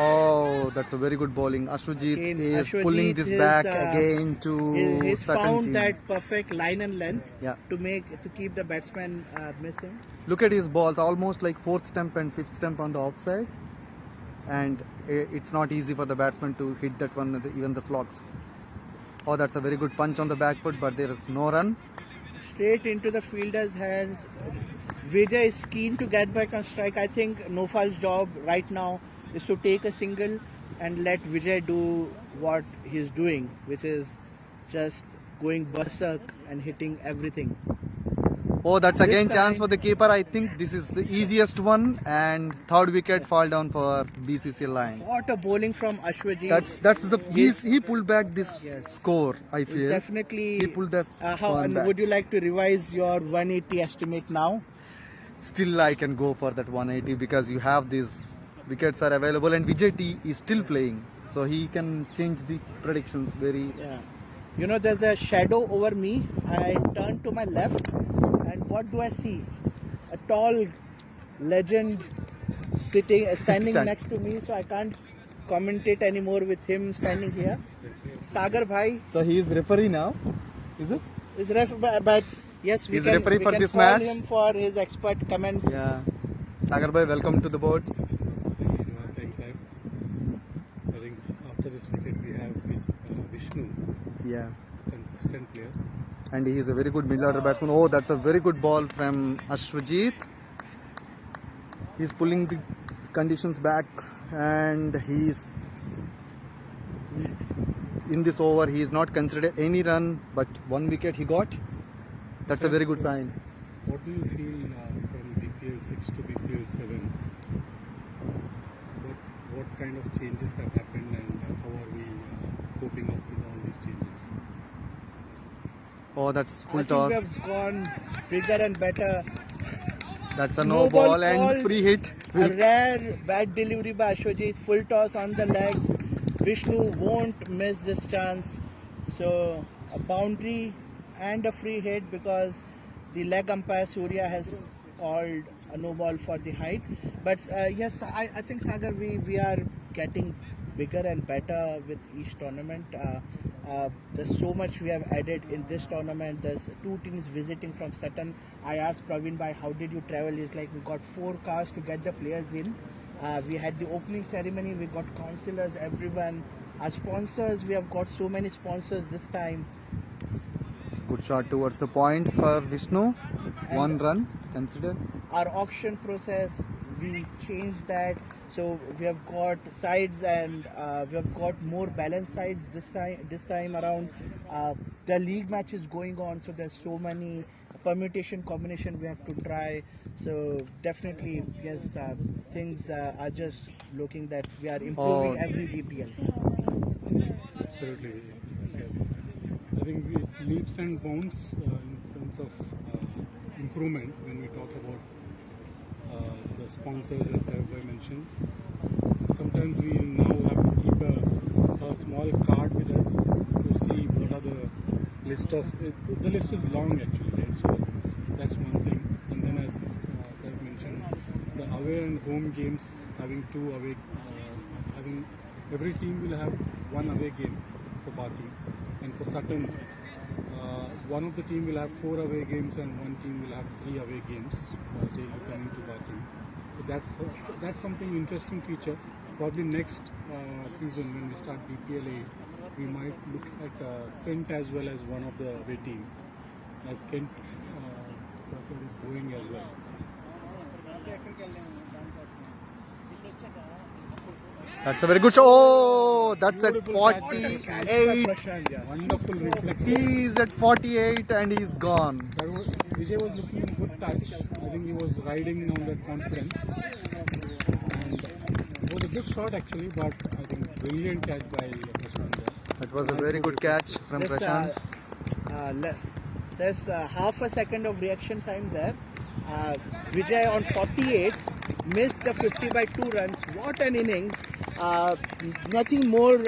Oh, that's a very good bowling. Ashwajit is pulling this back again to he's certain found team. that perfect line and length Yeah. to keep the batsman missing. Look at his balls, almost like 4th stump and 5th stump on the offside, and it's not easy for the batsman to hit that one, even the slogs. Oh, that's a very good punch on the back foot, but there is no run. Straight into the fielder's hands. Vijay is keen to get back on strike. I think Nofal's job right now is to take a single and let Vijay do what he's doing, which is just going berserk and hitting everything. Oh, that's again chance for the keeper. I think this is the easiest one, and 3rd wicket fall down for BCC Lions. What a bowling from Ashwajit. He pulled back this score. I feel definitely he pulled this. and would you like to revise your 180 estimate now? Still, I can go for that 180 because you have these wickets are available, and Vijay T is still playing, so he can change the predictions very. Yeah. You know, there's a shadow over me. I turn to my left, and what do I see? A tall legend standing next to me, so I can't commentate anymore with him standing here. Sagar Bhai. So he is referee now, is it? Is but yes, we He's can, referee we for can this call match. him for his expert comments. Yeah. Sagar bhai, welcome to the board. Thanks, Saif. I think after this wicket we have Vishnu, Yeah. consistent player. And he is a very good middle order batsman. Oh, that's a very good ball from Ashwajit. He's pulling the conditions back, and in this over he is not considered any run, but 1 wicket he got. That's a very good sign. What do you feel from BPL-6 to BPL-7? What kind of changes have happened, and how are we coping up with all these changes? Oh, that's full I think toss. we have gone bigger and better. That's a no ball and free hit. A rare bad delivery by Ashwajit. Full toss on the legs. Vishnu won't miss this chance. So a boundary and a free hit because the leg umpire Surya has called a no ball for the height. But yes, I think Sagar, we are getting bigger and better with each tournament. There's so much we have added in this tournament. There's 2 teams visiting from Sutton. I asked Praveen Bhai, how did you travel? He's like, we got 4 cars to get the players in. We had the opening ceremony. We got councillors, everyone. Our sponsors, we have got so many sponsors this time. Good shot towards the point for Vishnu. And 1 run considered. our auction process, we changed that, so we have got sides, and we have got more balanced sides this time around. The league match is going on, so there's so many permutation combination we have to try. So definitely, yes, things are just looking that we are improving every BPL. Absolutely. I think it's leaps and bounds in terms of improvement when we talk about the sponsors, as I mentioned. Sometimes we now have to keep a small card with us to see what are the list of. The list is long actually, right? So that's one thing. And then as I mentioned, the away and home games, having two away, having every team will have one away game for Baki, and for Sutton, one of the team will have 4 away games and one team will have 3 away games. They will be coming to Baki. So that's something interesting feature. Probably next season when we start BPL 8, we might look at Kent as well as one of the away team, as Kent is going as well. That's a very good shot. Oh, that's at Beautiful catch. 48. Wonderful reflex. He's at 48 and he's gone. Vijay was looking at a good touch. I think he was riding on that confidence. And it was a good shot actually, but I think brilliant catch by Prashant there. That was a very good catch from Prashant. There's half a second of reaction time there. Vijay on 48 missed the 50 by 2 runs. What an innings! Nothing more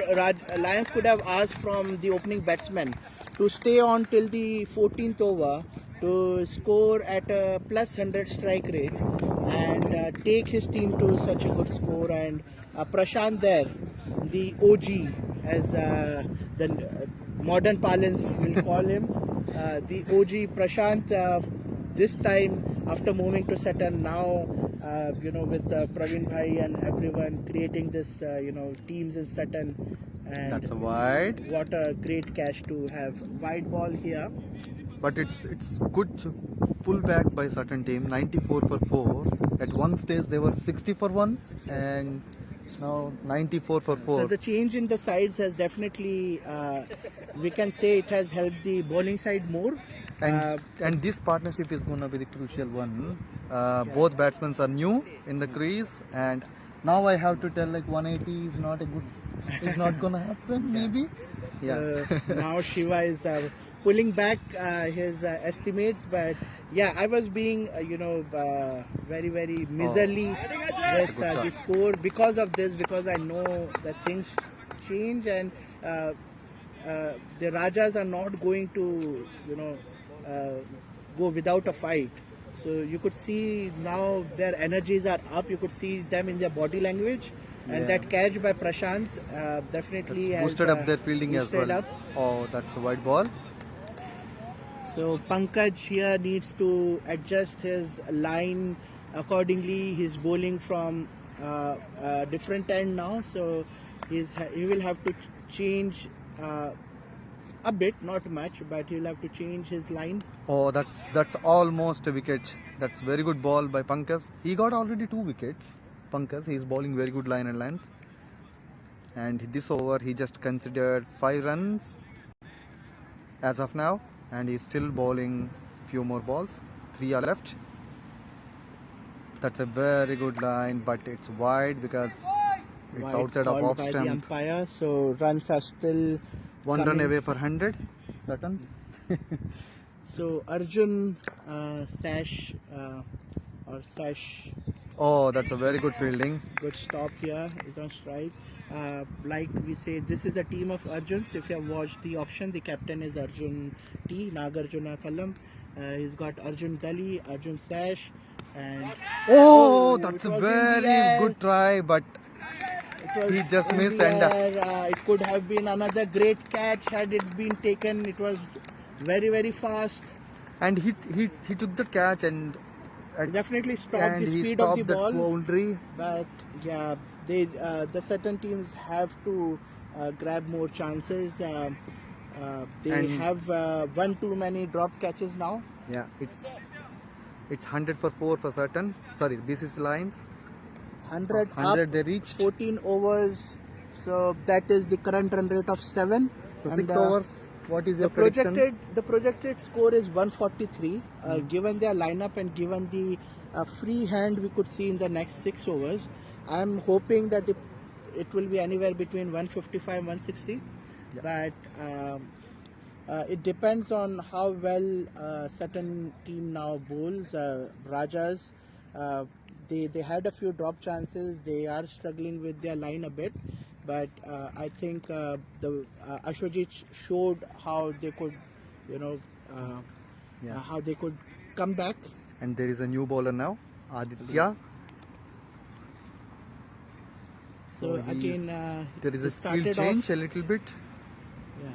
Lions could have asked from the opening batsman to stay on till the 14th over, to score at a plus 100 strike rate and take his team to such a good score. And Prashant there, the OG, as the modern parlance will call him, the OG Prashant, this time after moving to Sutton, now with Praveen Bhai and everyone creating this teams in Sutton. And That's a wide. what a great catch to have. Wide ball here. But it's good pull back by Sutton team. 94 for 4. At one stage they were 60 for 1 and now 94 for 4. So the change in the sides has definitely, we can say it has helped the bowling side more. And this partnership is going to be the crucial one. Both batsmen are new in the crease, and now I have to tell like 180 is not a good, is not going to happen maybe. Yeah. Now Shiva is pulling back his estimates, but yeah, I was being very very miserly with the score because of this, because I know that things change and the Rajas are not going to go without a fight. So you could see now their energies are up. You could see them in their body language, and that catch by Prashant definitely has boosted up their fielding as well. up. Oh, that's a wide ball. So Pankaj here needs to adjust his line accordingly. He's bowling from a different end now, so he will have to change a bit, not much, but he'll have to change his line. Oh, that's almost a wicket. That's very good ball by Pankaj. He got already 2 wickets. Pankaj, he's bowling very good line and length. And this over he just considered 5 runs as of now, and he's still bowling few more balls. 3 are left. That's a very good line, but it's wide because it's outside of off by the stump. umpire, so runs are still 1 run coming. away for 100. Sutton. So Arjun Sash or Sash. Oh, that's a very good fielding. Good stop here. Is on strike. Like we say, this is a team of Arjuns. If you have watched the auction, the captain is Arjun T. Nagarjuna Kalam. He's got Arjun Gali, Arjun Sash, and That's it a was in the very air. good try, but It was he just in missed the and air. It could have been another great catch had it been taken. It was very very fast. he took the catch and definitely stop and the he speed of stopped the that ball. boundary. But yeah, they the certain teams have to grab more chances. They And- have one too many drop catches now. Yeah, it's 100 for 4 for certain. Sorry, BCC Lions. 100 100 up, they reached. 14 overs. So that is the current run rate of 7. So And, 6 overs. What is your the prediction? projected score is 143. Given their lineup and given the free hand we could see in the next 6 overs, I'm hoping that it will be anywhere between 155 and 160. Yeah. But it depends on how well certain team now bowls. Rajas, they had a few drop chances. They are struggling with their line a bit. But I think the Ashwajit showed how they could, how they could come back. And there is a new bowler now, Aditya. So he again, there is they a started field change off- a little bit. Yeah.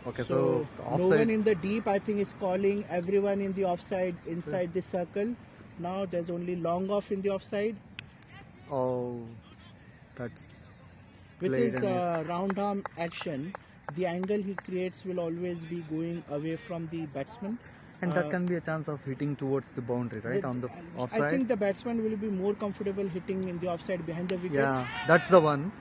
Okay, So so no offside. one in the deep, I think, is calling everyone in the offside inside the circle. Now there's only long off in the offside, Oh, that's with played his and missed. round arm action. The angle he creates will always be going away from the batsman. And that can be a chance of hitting towards the boundary, right? On the offside. I think the batsman will be more comfortable hitting in the offside behind the wicket. Yeah, that's the one.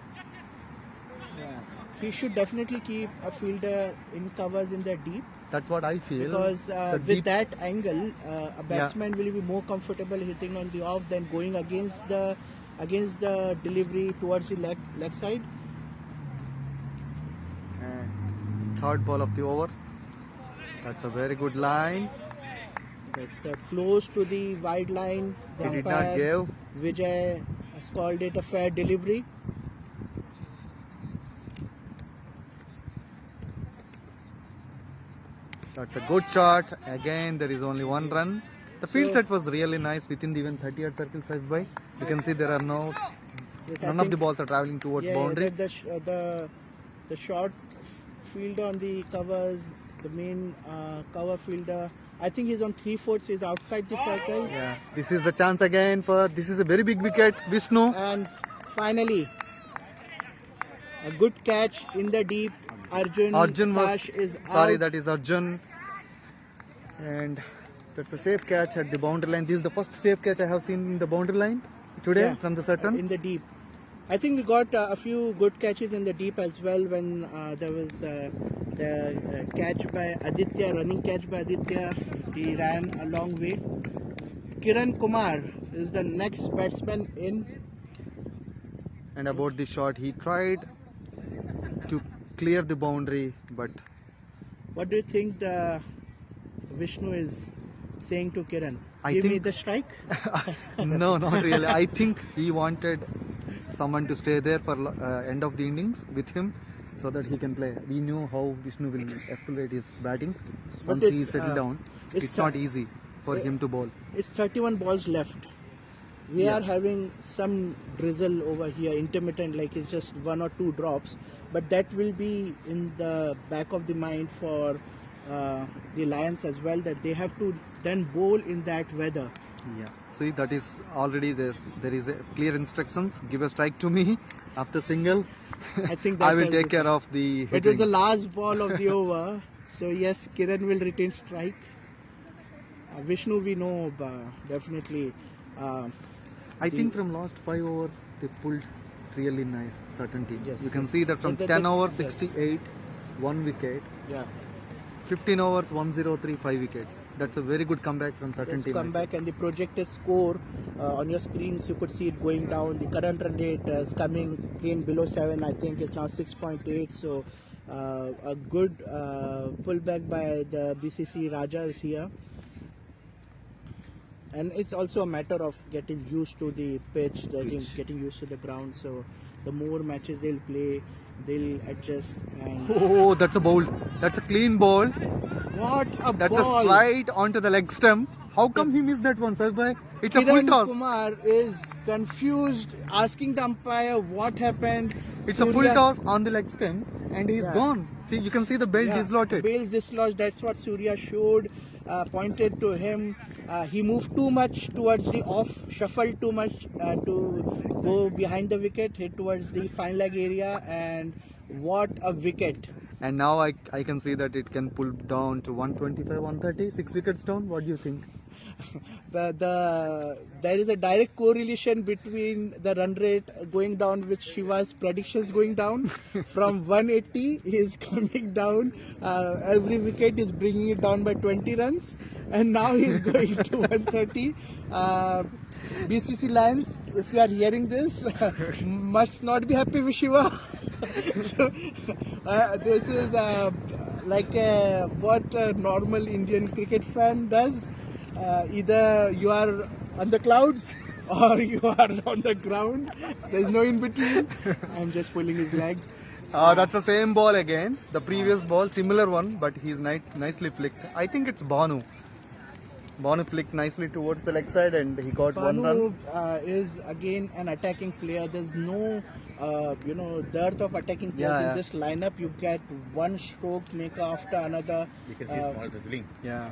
Yeah. He should definitely keep a fielder in covers in the deep, That's what I feel. because The with deep- that angle, a batsman will be more comfortable hitting on the off than going against the delivery towards the leg side. And third ball of the over. That's a very good line. That's close to the wide line. The He did not umpire, give. Vijay, has called it a fair delivery. That's a good shot. Again, there is only one run. The field So- set was really nice within the even 30-yard circle size by. You can see there are Yes, I none of the think- balls are traveling towards Yeah, boundary. the short fielder on the covers, the main cover fielder, I think he's on 3/4, he's outside the circle. Yeah, this is the chance again for this is a very big wicket, Vishnu. And finally, a good catch in the deep. Arjun was Sash is sorry, out. that is Arjun, and that's a safe catch at the boundary line. This is the first safe catch I have seen in the boundary line today Yeah, from the Saturn. in the deep. I think we got a few good catches in the deep as well when there was the catch by Aditya, running catch by Aditya. He ran a long way. Kiran Kumar is the next batsman in. And about the shot, he tried to clear the boundary, but What do you think the Vishnu is saying to Kiran? I Give me think- the strike? no, not really. I think he wanted someone to stay there for end of the innings with him so that he can play. We knew how Vishnu will escalate his batting But once he it's, settled down. it's It's not easy for him to bowl. It's 31 balls left. We Yeah. are having some drizzle over here, intermittent, like it's just 1 or 2 drops. But that will be in the back of the mind for the Lions as well, that they have to then bowl in that weather. Yeah. See, that is already there is a clear instructions. Give a strike to me after single. I think I that will was take the- care of the It was hitting. the last ball of the over. So yes, Kiran will retain strike. Vishnu, we know definitely. I think from last 5 overs they pulled really nice certain teams. Yes, You can yes. see that from The- 10 the- overs yes. 68, 1 wicket. Yeah. 15 overs 103, 5 wickets. That's a very good comeback from certain Let's team. come back, and the projected score on your screens, you could see it going down. The current run rate is came below 7. I think it's now 6.8. So a good pullback by the BCC Rajas here. And it's also a matter of getting used to the pitch, getting used to the ground. So the more matches they'll play, they'll adjust. And Oh, that's a bowl. That's a clean ball. what a That's ball! a straight onto the leg stump. How come he missed that one, Sarbai? It's a full Kiran toss. Kumar is confused, asking the umpire what happened. It's a full Surya- toss on the leg stump and he's Yeah. gone. See, you can see the belt Yeah, dislocated. Bales dislodged. That's what Surya showed. pointed to him. He moved too much towards the off, shuffled too much to go behind the wicket, hit towards the fine leg area, and what a wicket. And now I can see that it can pull down to 125, 130, 6 wickets down. What do you think? There is a direct correlation between the run rate going down with Shiva's predictions going down. From 180 he is coming down, every wicket is bringing it down by 20 runs, and now he is going to 130. BCC Lions, if you are hearing this, must not be happy with Shiva. So, this is what a normal Indian cricket fan does. Either you are on the clouds or you are on the ground. There's no in between. I'm just pulling his leg. That's the same ball again. The previous ball, similar one, but he's nicely flicked. I think it's Bhanu. Bhanu flicked nicely towards the leg side and he got one run. Is again an attacking player. There's no dearth of attacking players in this lineup. You get one stroke maker after another. Because he's small drizzling. Yeah.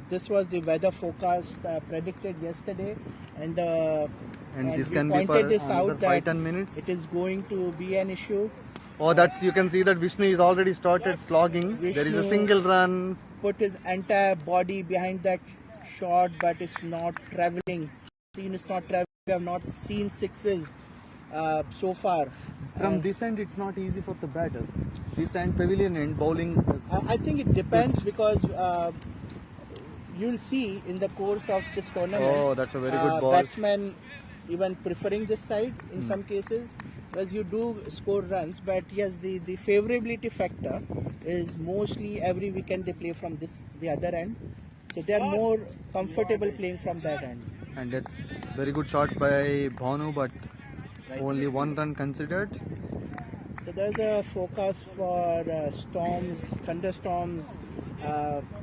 This was the weather forecast predicted yesterday, and this we can be for pointed this another out 5-10 that minutes. it is going to be an issue. Oh, you can see that Vishnu is already started slogging. There is a Vishnu single run. Put his entire body behind that shot, but it's not traveling. It's not traveling. We have not seen sixes so far. From this end, it's not easy for the batters. This end, pavilion end, bowling. I think it depends because you'll see in the course of this tournament. Oh, that's a very good ball. Batsmen even preferring this side in some cases, because you do score runs. But yes, the favorability factor is mostly every weekend they play from the other end, so they are more comfortable playing from that end. And that's very good shot by Bhanu, but only one run considered. So there's a forecast for thunderstorms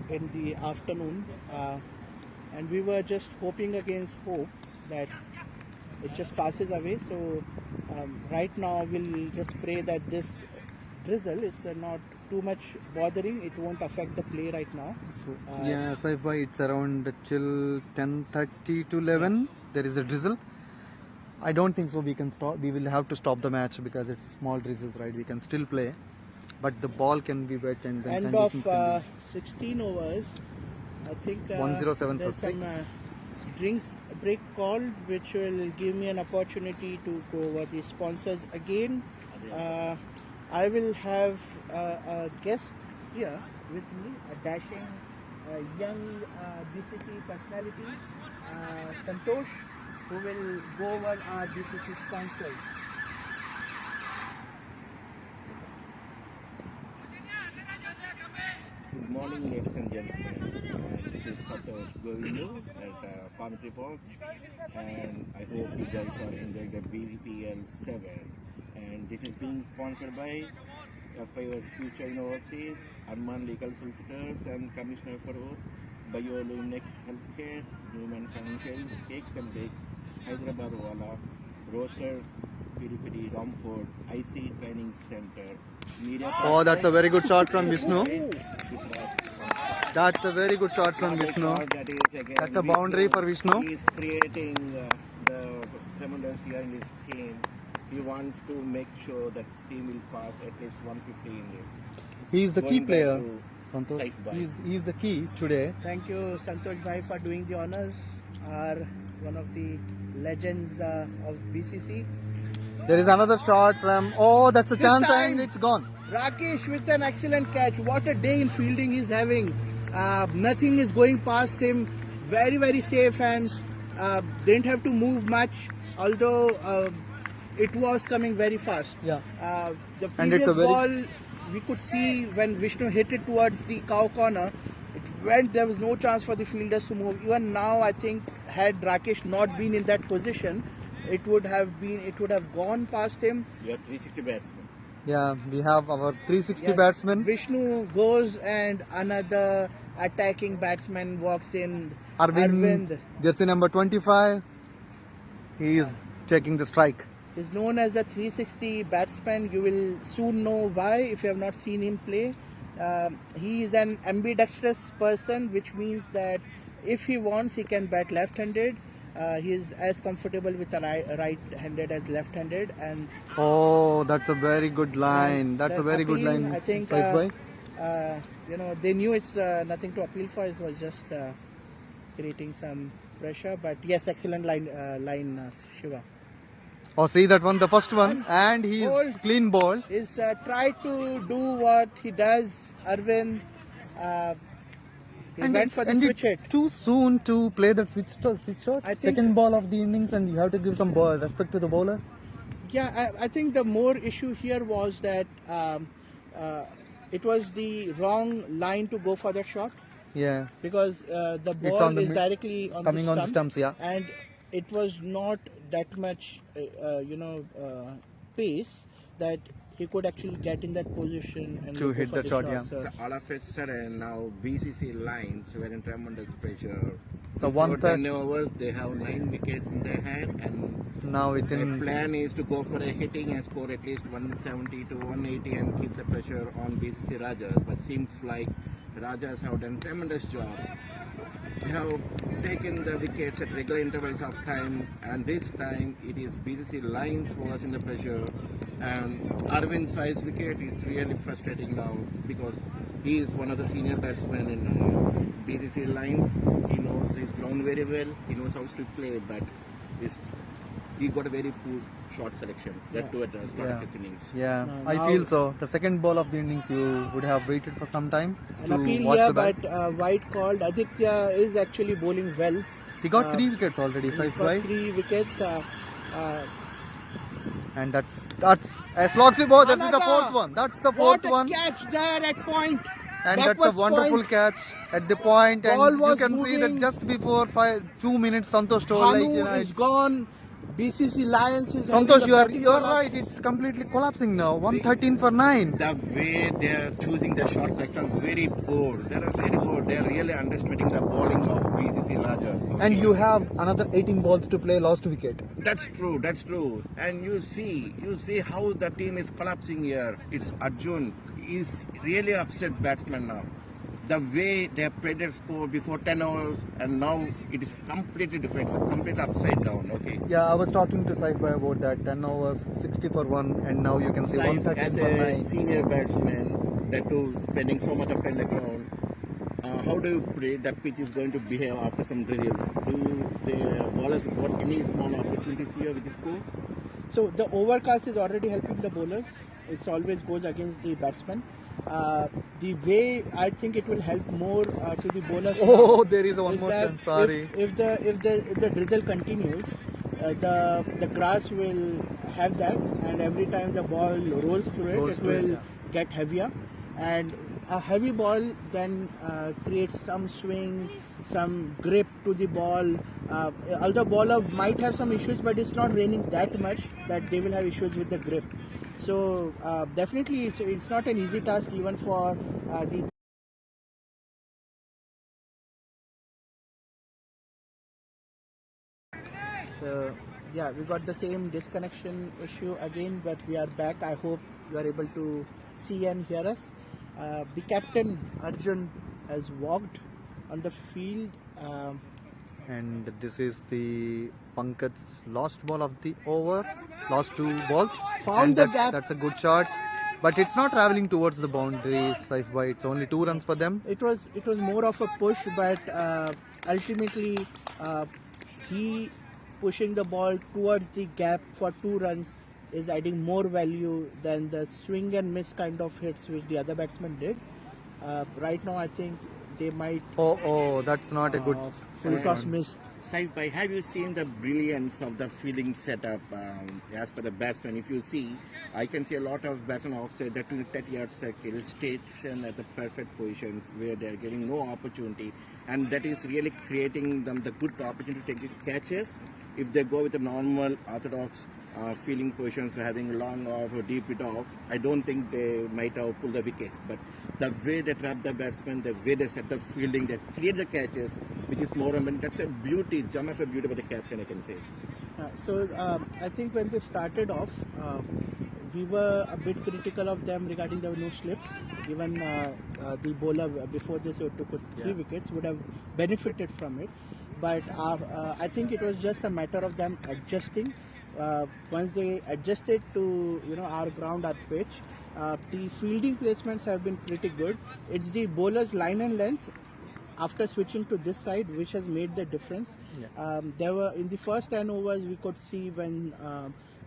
in the afternoon, and we were just hoping against hope that it just passes away. So right now we'll just pray that this drizzle is not too much bothering. It won't affect the play right now. So, SIFI, it's around till 10:30 to 11. There is a drizzle. I don't think so. We can stop. We will have to stop the match because it's small drizzles, right? We can still play, but the ball can be wet and then End conditions of can 16 overs. I think 107 there's for some 6. drinks break called, which will give me an opportunity to go over the sponsors again. I will have a guest here with me, a dashing young BCC personality, Santosh, who will go over our BCC sponsors. Good morning, ladies and gentlemen. This is Santosh Govindu at Parliamentary Box, and I hope you guys are enjoying the BPL-7. And this is being sponsored by FIOS Future in Overseas, Arman Legal Solicitors and Commissioner for BioLuminex Healthcare, Newman Financial, Cakes and Bakes, Hyderabad Wala, Roasters, PDPD, Romford, IC Training Center, Media. Oh, that's a very good shot from Vishnu. That's a very good shot from Vishnu. That's a boundary for Vishnu. He is creating the tremendous here in his team. He wants to make sure that his team will pass at least 150 in this. He is the key Going back player. to Santosh. Saif He is the key today. Thank you, Santosh Bhai, for doing the honors. Are one of the legends of BCC. There is another shot from. Oh, that's a This chance time- and it's gone. Rakesh with an excellent catch. What a day in fielding he's having. Nothing is going past him. Very, very safe and didn't have to move much. Although it was coming very fast. Yeah. The And it's previous a very- ball, we could see when Vishnu hit it towards the cow corner, it went. There was no chance for the fielders to move. Even now, I think had Rakesh not been in that position, it would have gone past him. You have 360 batsmen. Yeah, we have our 360 Yes, batsmen. Vishnu goes and another attacking batsman walks in. Arvind, jersey number 25. He is taking the strike. Is known as the 360 batsman. You will soon know why if you have not seen him play. He is an ambidextrous person, which means that if he wants, he can bat left-handed. He is as comfortable with a right-handed as left-handed, and Oh, that's a very good line. That's the a very good appeal, line, I think, Saif bhai. they knew it's nothing to appeal for. It was just creating some pressure. But yes, excellent line, Shiva. Oh, see that one, the first one, and he's Bowled. clean ball. Is try to do what he does, Arvind. He went for the and switch it's hit. too soon to play that switch shot. I think- Second ball of the innings, and you have to give some ball respect to the bowler. Yeah, I think the more issue here was that it was the wrong line to go for that shot, Yeah, because the It's ball on the is mid- directly on coming the on the stumps, stumps, yeah. and it was not that much, pace that he could actually get in that position and To go hit for the the shot, yeah. So, So all of a sudden now BCC lines were in tremendous pressure. So Before 130 10 overs, they have 9 wickets in their hand, and now their within plan is to go for a hitting and score at least 170 to 180 and keep the pressure on BCC Rajas. But seems like Rajas have done tremendous job. They have taken the wickets at regular intervals of time, and this time it is BCC lines who was in the pressure. And Arvind Sai's wicket is really frustrating now, because he is one of the senior batsmen in BCC lines. He knows his ground very well. He knows how to play, but he got a very poor shot selection. That too at the start of his innings. Yeah, No, I now- feel so. The second ball of the innings, you would have waited for some time an to appeal watch here, the bat. but white called. Aditya is actually bowling well. He got 3 wickets already, He's Saif got bhai. 3 wickets. And that's a slogsy ball. That's the Another. fourth one. That's the What fourth a one. catch there at point. And that's a Backwards wonderful point. catch at the point. Ball And you was can see that moving. just before 2 minutes, Santosh told Hanu is gone. BCC Lions is having Santosh, a you're batting right. collapse. It's completely collapsing now. 113 for 9. The way they are choosing the shot selection is very poor. They are very poor. They are really underestimating the bowling of BCC Rajas. And you have another 18 balls to play, lost wicket. That's true. That's true. And you see how the team is collapsing here. It's Arjun. He's really upset batsman now. The way they have played their score before 10 hours, and now it is completely different. It's completely upside down. Okay. Yeah, I was talking to Saif bhai about that. 10 overs, 60 for 1, and now you can see As 113 for a 9. senior batsman, that too spending so much of time on the ground, how do you pray that pitch is going to behave after some drills? Do the bowlers got any small opportunities here with the score? So the overcast is already helping the bowlers. It always goes against the batsman. The way I think it will help more to the bowlers. Oh, there is one is more that chance. Sorry. If the drizzle continues, the grass will have that, and every time the ball rolls through it, Rolls it through it, will yeah. get heavier, and a heavy ball then creates some swing, some grip to the ball. Although bowler might have some issues, but it's not raining that much that they will have issues with the grip. So definitely it's not an easy task even for the. So yeah, we got the same disconnection issue again, but we are back. I hope you are able to see and hear us. The captain Arjun has walked on the field. And this is the Pankaj's last ball of the over, last 2 balls. Found And the that's, gap. that's a good shot. But it's not traveling towards the boundary, Saif bhai. It's only 2 runs for them. It was more of a push, but ultimately he pushing the ball towards the gap for 2 runs is adding more value than the swing and miss kind of hits which the other batsman did. Right now, I think they might Oh, that's not a good full toss missed. Saif bhai, have you seen the brilliance of the fielding setup as per the batsman? If you see, I can see a lot of batsmen outside the 30-yard circle station at the perfect positions where they are getting no opportunity, and that is really creating them the good opportunity to take catches. If they go with the normal orthodox fielding positions, having long off or deep it off, I don't think they might have pulled the wickets. But the way they trap the batsman, the way they set the fielding, they create the catches, which is more, I mean, that's a beauty, gem of a beauty by the captain, I can say. So I think when they started off, we were a bit critical of them regarding the no slips. Even the bowler before this took 3 wickets would have benefited from it. But I think it was just a matter of them adjusting. Once they adjusted to our ground, our pitch, the fielding placements have been pretty good. It's the bowler's line and length after switching to this side which has made the difference. There were in the first 10 overs we could see when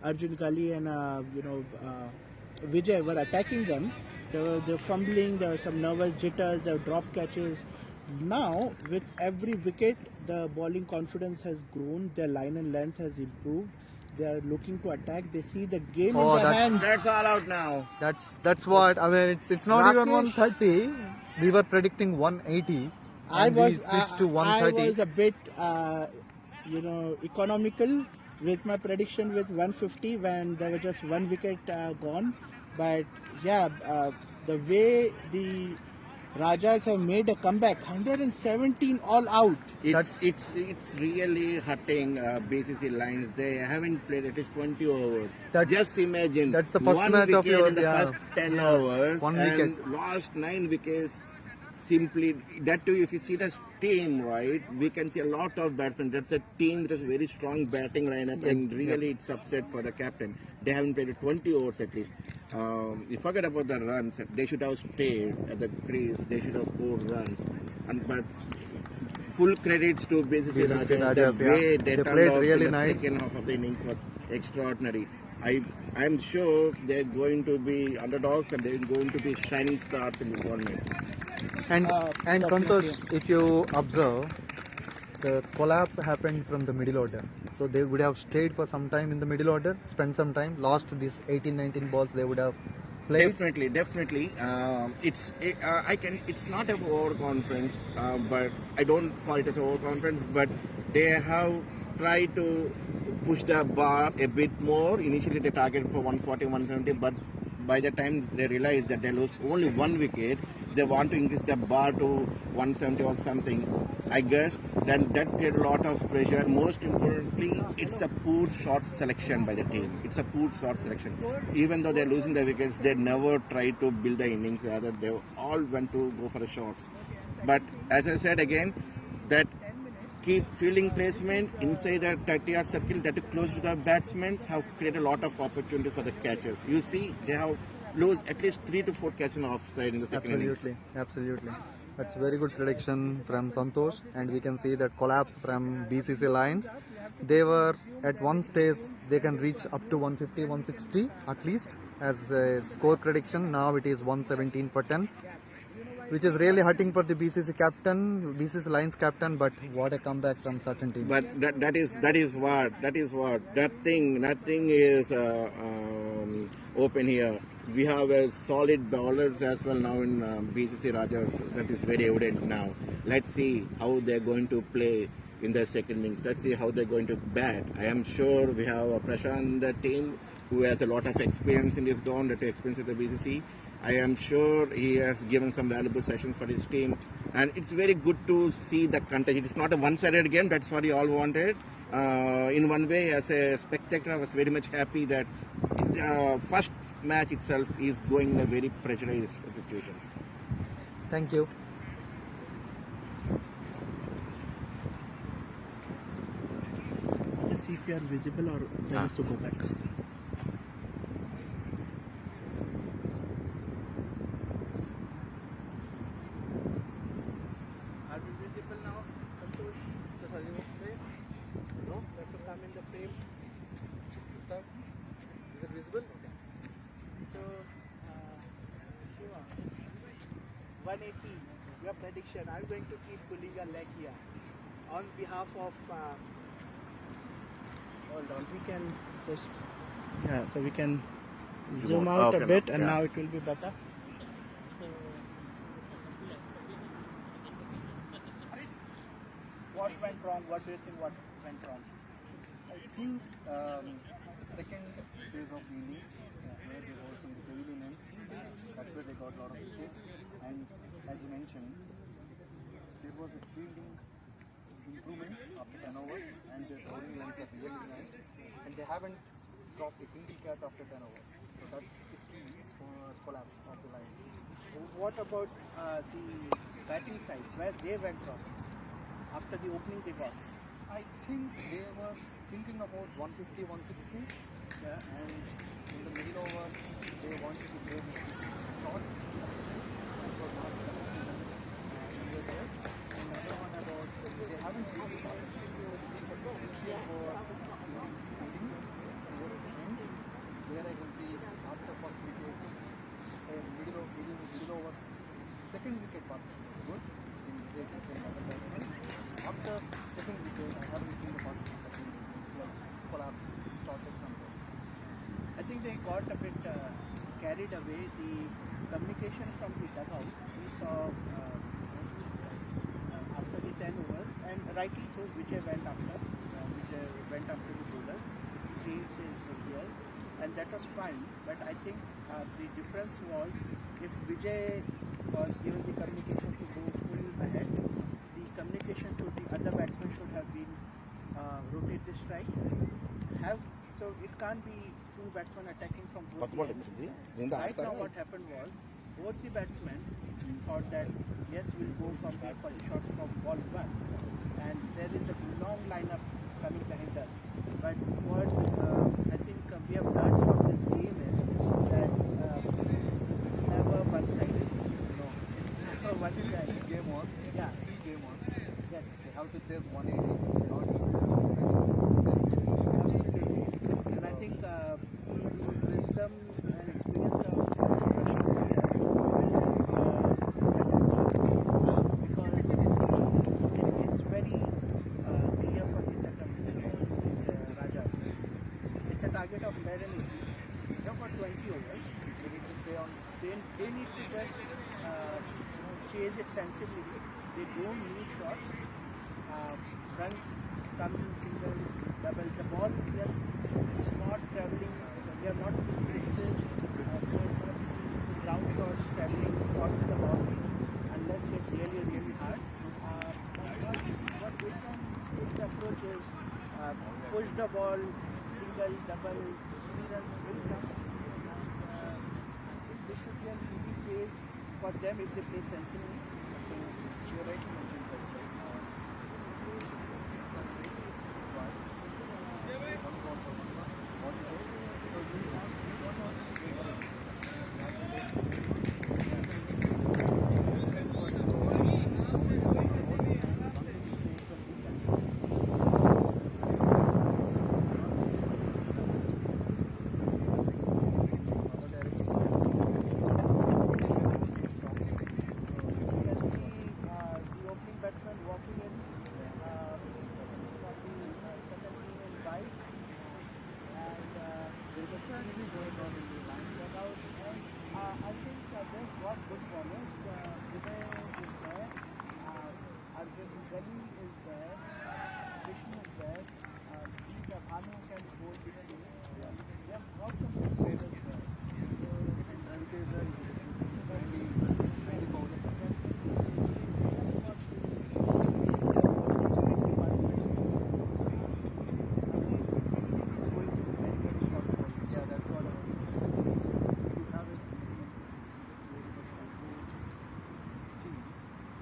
Arjun Gali and Vijay were attacking them, they were fumbling, there were some nervous jitters, there were drop catches. Now with every wicket the bowling confidence has grown, their line and length has improved, they are looking to attack, they see the game in their hands. That's all out now. That's what I mean. It's not even Rakesh. 130. We were predicting 180. I And was we switched to 130. I was a bit economical with my prediction with 150 when there was just 1 wicket gone. But yeah, the way the Rajas have made a comeback, 117 all out. It's really hurting BCC lines. They haven't played at least 20 overs. Just imagine. That's the first 1 match of wicket your in the first 10 overs 1 and wicket. lost 9 wickets. Simply that too. If you see the team, right, we can see a lot of batsmen. That's a team with a very strong batting lineup, and really it's upset for the captain. They haven't played 20 overs at least. You forget about the runs. They should have stayed at the crease. They should have scored runs. But full credits to BCC Rajas. The way they turned played off really in the nice. second half of the innings was extraordinary. I'm sure they're going to be underdogs and they're going to be shining stars in this tournament. And definitely. Santosh, if you observe, the collapse happened from the middle order. So they would have stayed for some time in the middle order, spent some time, lost these 18-19 balls they would have played. Definitely. It's not an overconfidence, but I don't call it as overconfidence. But they have tried to push the bar a bit more. Initially, they targeted for 140, 170, but by the time they realize that they lost only 1 wicket, they want to increase the bar to 170 or something. I guess then that created a lot of pressure. Most importantly, it's a poor shot selection by the team. It's a poor shot selection. Even though they're losing the wickets, they never tried to build the innings. Rather, they all went to go for the shots. But as I said again, that keep fielding placement inside the 30-yard circle that is close to the batsmen have created a lot of opportunities for the catchers. You see, they have lost at least 3 to 4 catches offside in the second innings. Absolutely. That's very good prediction from Santosh, and we can see that collapse from BCC Lions. They were at one stage they can reach up to 150, 160 at least as a score prediction. Now it is 117 for 10. Which is really hurting for the BCC Lions captain, but what a comeback from certain teams. But that is what nothing is open here. We have a solid bowlers as well now in BCC Rajas. That is very evident now. Let's see how they're going to play in the second innings. Let's see how they're going to bat. I am sure we have a Prashant in the team who has a lot of experience in this ground, that experience with the BCC. I am sure he has given some valuable sessions for his team, and it's very good to see the contagion. It's not a one-sided game. That's what we all wanted. In one way, as a spectator, I was very much happy that the first match itself is going in a very pressurized situations. Thank you. Let's see if we are visible or let us to go back. Are we visible now? Santosh? No? That's to come in the frame. Sir? Is it visible? Okay. So, Shiva, 180, your prediction. I'm going to keep pulling a leg here. On behalf of hold on, we can just so we can zoom out a bit, and now it will be better. So, what went wrong? What do you think? What went wrong? I think second phase of the innings, where they were from the pavilion end, that's where they got a lot of wickets. And as you mentioned, there was a fielding improvements after 10 overs, and their bowling lines are really nice. And they haven't dropped a single catch after 10 overs. So That's the key for collapse of the line. What about the batting side, where they went wrong after the opening they got? I think they were thinking about 150, 160, Yeah. and in the middle over, they wanted to go with shots. That was not over there. Another one about they haven't really got where I can see after first wicket, middle over, second wicket partnership was good. In Vijay and another batsman. After second wicket, I haven't seen the partnership again. It's like collapse started from there. I think they got a bit carried away. The communication from the dugout, we saw after the 10 overs, and rightly so, Vijay went after. Vijay went after the bowlers, changed his gears, and that was fine. But I think the difference was if Vijay was given the communication to go full ahead, the communication to the other batsmen should have been rotate the strike. So it can't be two batsmen attacking from both the ends. Right now what happened was, both the batsmen thought that yes, we'll go from the 40 shots from ball one, and there is a long lineup coming behind us. But what I think we have learned from this game is that it's never one-sided. No, It's never one-sided. game on. Yeah. Game on. Yes. They have to chase 180. Not Absolutely. And I think wisdom and experience of Prashant here because it's very clear for the setup with Rajas. It's a target of 180. They've got 20 overs. they need to stay on. They need to just chase it sensibly. They don't need shots. Runs comes in singles, doubles. The ball just is not travelling. We have not seen sixes, ground shots travelling, crossing the boundaries unless hit really, really hard. What they can take the approach is push the ball, single, double, 3 runs will come. And this should be an easy chase for them if they play sensibly. So you're right to mention that. I think they've got good bowlers. Vijay is there, Arjun Gali is there, Vishnu is there, Bhanu can bowl between. They have got some good players there. Yeah, that's what I want. You have a team,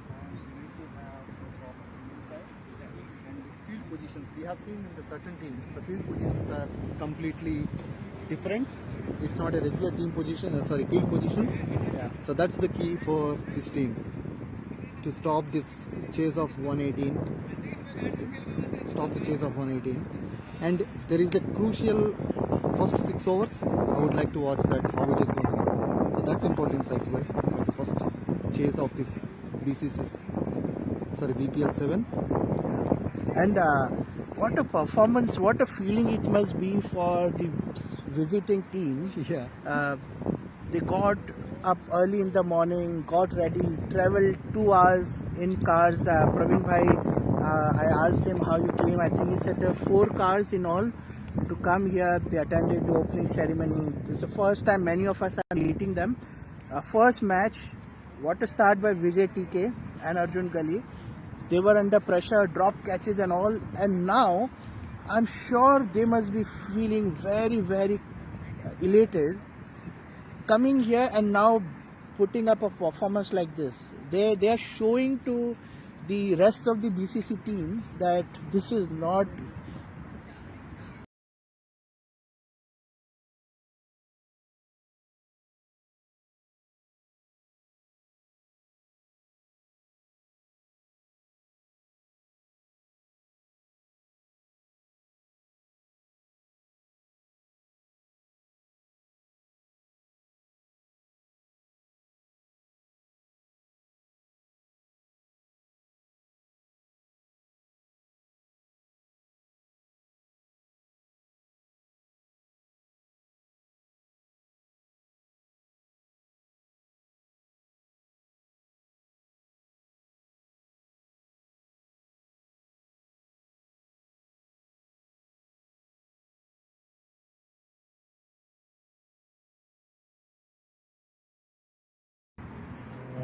and you need to have a proper inside and the field positions. We have seen in the certain teams, the field positions are completely different. It's not a regular team position, field positions. Yeah. So that's the key for this team to stop this chase of 118. Stop the chase of 118. And there is a crucial first 6 overs. I would like to watch that, how it is going to go. So that's important, Saifullah, for the first chase of this BPL-7. And what a performance, what a feeling it must be for the visiting team. Yeah. They got up early in the morning, got ready, traveled 2 hours in cars. Praveen Bhai, I asked him how you came. I think he said 4 cars in all to come here. They attended the opening ceremony. This is the first time many of us are meeting them. First match, what a start by Vijay TK and Arjun Gali. They were under pressure, drop catches and all. And now, I'm sure they must be feeling very, very elated coming here and now putting up a performance like this. They are showing to the rest of the BCC teams that this is not.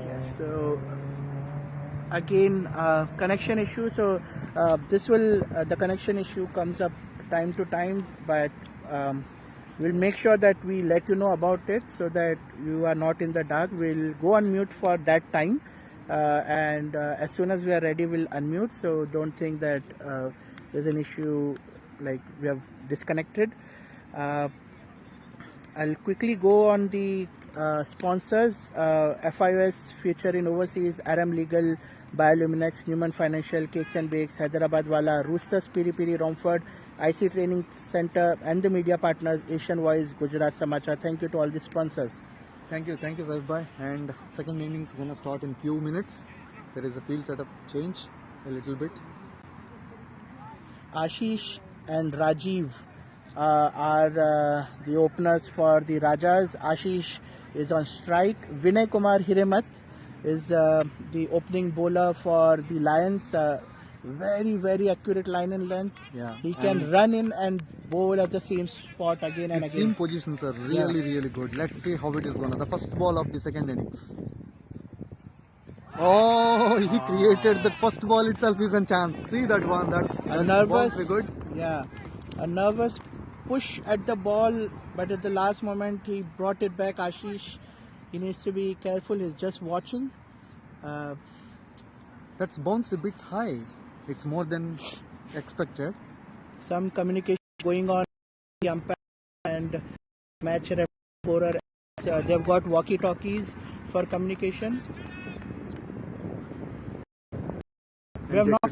Yes, so again connection issue. So this will the connection issue comes up time to time, but we'll make sure that we let you know about it so that you are not in the dark. We'll go on mute for that time, and as soon as we are ready we'll unmute, so don't think that there's an issue like we have disconnected. I'll quickly go on the sponsors. FIOS Future in Overseas, Aram Legal, Bioluminex, Newman Financial, Cakes and Bakes, Hyderabad Wala, Roosters, Piri Piri, Romford, IC Training Center, and the media partners, Asian Voice, Gujarat Samachar. Thank you to all the sponsors. Thank you, Saif Bhai. And second innings gonna start in few minutes. There is a field setup change a little bit. Ashish and Rajiv are the openers for the Rajas. Ashish is on strike. Vinay Kumar Hiremat is the opening bowler for the Lions. Very accurate line and length. Yeah, he can run in and bowl at the same spot again and his again. seam positions are really good. Let's see how it is gonna. The first ball of the second innings. Oh, he created the first ball itself is a chance. See that one? That's a nervous, good. Yeah, a nervous push at the ball, but at the last moment he brought it back. Ashish, he needs to be careful. He's just watching. That's bounced a bit high. It's more than expected. Some communication going on the umpire and match referee. They've got walkie-talkies for communication. We have not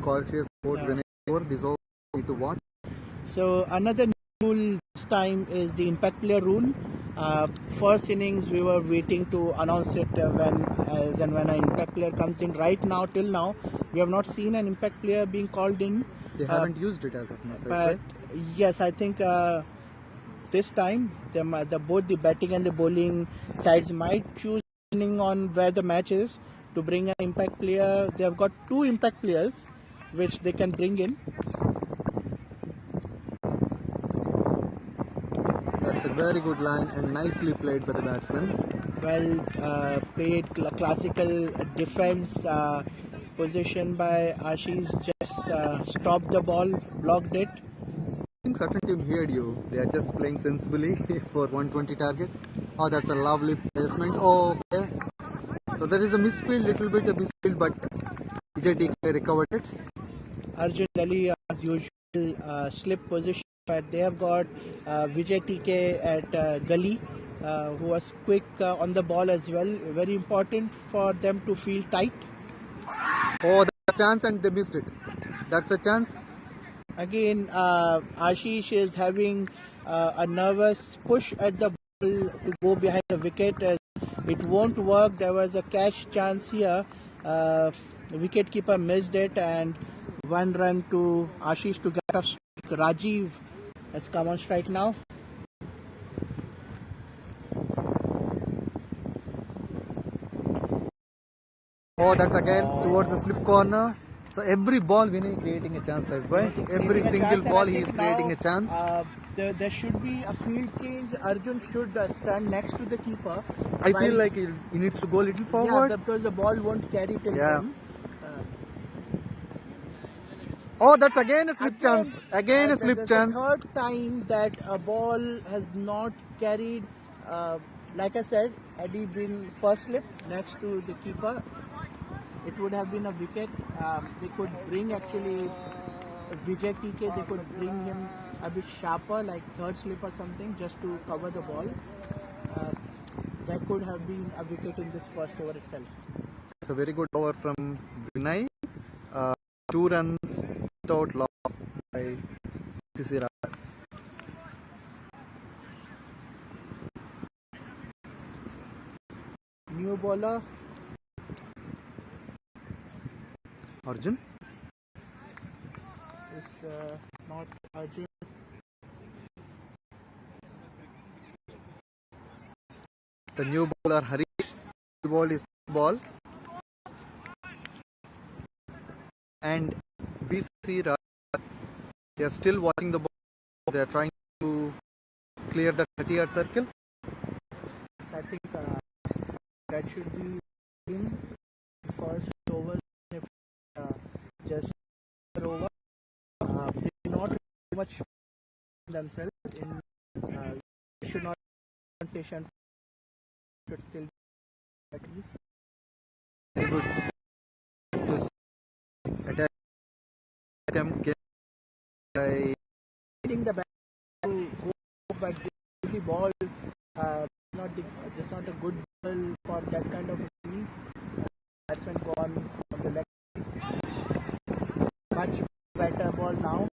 cautious about whenever this all need to watch. So another rule this time is the impact player rule. First innings we were waiting to announce it when an impact player comes in. Right now, till now, we have not seen an impact player being called in. They haven't used it as of now. But right? yes, I think this time both the batting and the bowling sides might choose depending on where the match is to bring an impact player. They have got two impact players which they can bring in. That's a very good line and nicely played by the batsman. Well played, classical defense position by Ashish. Just stopped the ball, blocked it. I think certain team heard you. They are just playing sensibly for 120 target. Oh, that's a lovely placement. Oh, okay. So there is a misfield, little bit of misfield, but Vijay TK recovered it. Arjun Gali as usual slip position, but they have got Vijay TK at Gali, who was quick on the ball as well. Very important for them to feel tight. Oh, that's a chance and they missed it. That's a chance. Again, Ashish is having a nervous push at the ball to go behind the wicket. It won't work. There was a catch chance here. The wicketkeeper missed it, and one run to Ashish to get off strike. Rajiv has come on strike now. Oh, that's again towards the slip corner. So every ball Vinay creating a chance, right? Every single ball he is creating a chance. There should be a field change. Arjun should stand next to the keeper. I feel like he needs to go a little forward. Yeah, because the ball won't carry till him. Oh, that's again a slip chance. Again a slip chance. The third time that a ball has not carried like I said, had he been first slip next to the keeper, it would have been a wicket. They could bring actually Vijay TK, they could bring him a bit sharper, like third slip or something, just to cover the ball. There could have been a wicket in this first over itself. It's a very good over from Vinay. 2 runs without loss by BCC Raj. New bowler, Arjun. is not Arjun. The new bowler Harish. The ball is ball. And BCC Raj, they are still watching the ball. They are trying to clear the 30-yard circle. So I think that should be in the first over. If just over, they do not do much themselves. They should not compensation. Should still at least. Very good. To attack him by Hitting the bat to go, but the ball just not a good ball for that kind of a field. Batsman gone on the leg. Much better ball now.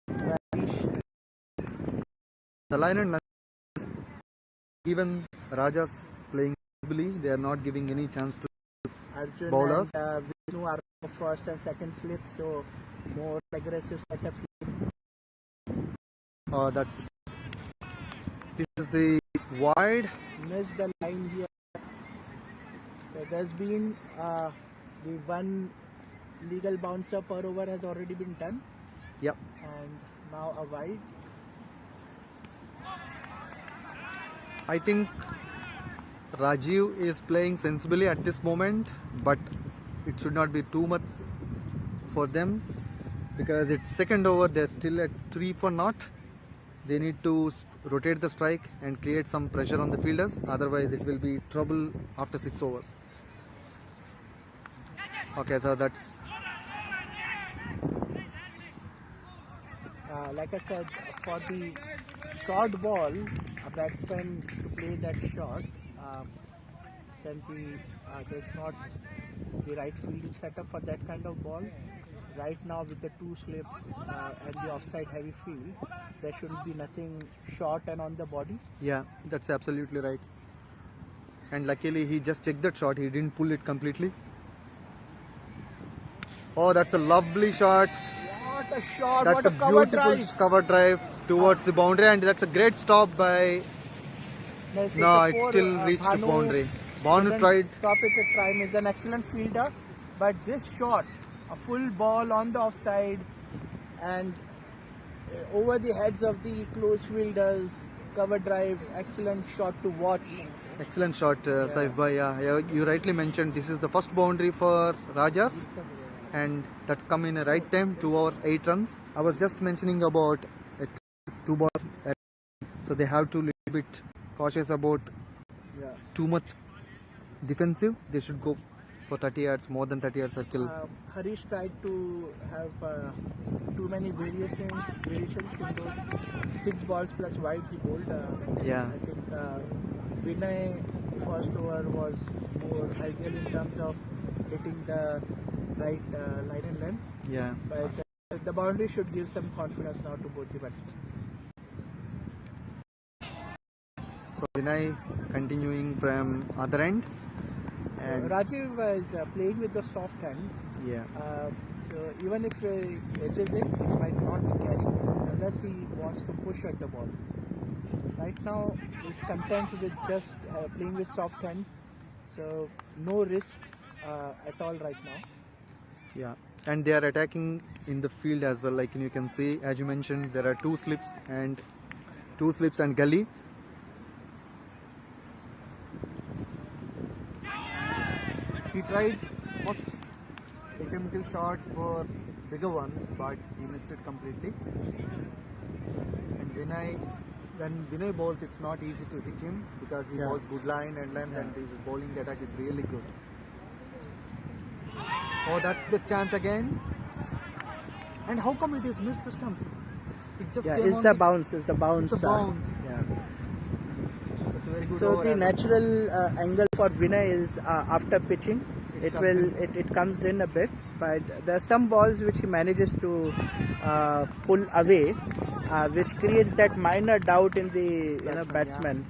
the line and even Rajas playing stably, they are not giving any chance to Arjun bowlers. and Vinu are first and second slip, so more aggressive setup. This is the wide. Missed the line here. So there's been the one legal bouncer per over has already been done, Yep. and now a wide. I think Rajiv is playing sensibly at this moment, but it should not be too much for them because it's second over. They're still at 3 for naught. They need to rotate the strike and create some pressure on the fielders. Otherwise, it will be trouble after 6 overs. Okay, so that's Like I said, for the short ball, a batsman to play that shot, then there's not the right field setup for that kind of ball. Right now, with the 2 slips and the offside heavy field, there shouldn't be nothing short and on the body. yeah, that's absolutely right. And luckily, he just checked that shot. He didn't pull it completely. Oh, that's a lovely shot. What a shot! That's What a a cover beautiful drive! cover drive towards the boundary, and that's a great stop by. No, it still reached the boundary. Bhanu tried. Stop it at time. Is an excellent fielder, but this shot, a full ball on the offside, and over the heads of the close fielders, cover drive, excellent shot to watch. Excellent shot, Saif Bhai. Yeah, you rightly mentioned this is the first boundary for Rajas, and that come in a right time, 2 overs, 8 runs. I was just mentioning about 2 balls, so they have to little bit cautious about too much defensive. They should go for 30 yards, more than 30 yards circle. Harish tried to have too many variations in those 6 balls plus wide he bowled. Yeah. I think Vinay, the first over was more ideal in terms of hitting the right line and length. Yeah. But the boundary should give some confidence now to both the batsmen. So Vinay continuing from other end. So And Rajiv was playing with the soft hands. yeah. So even if he edges it, it might not carry unless he wants to push at the ball. Right now, he's content with just playing with soft hands. So no risk at all right now. Yeah, and they are attacking in the field as well. Like you can see, as you mentioned, there are 2 slips and gully. He tried first attempted shot for bigger one, but he missed it completely. And Vinay when Vinay bowls, it's not easy to hit him because he Yeah. bowls good line and length, and his bowling attack is really good. Oh, that's the chance again. And how come it is missed the stumps? It just Yeah, came it's on the with- bounce. It's the bounce. It's a bounce. Yeah. It's a very good So over the as well. natural angle for Vinay is after pitching, It comes in. it comes in a bit, but there are some balls which he manages to pull away, which creates that minor doubt in the batsman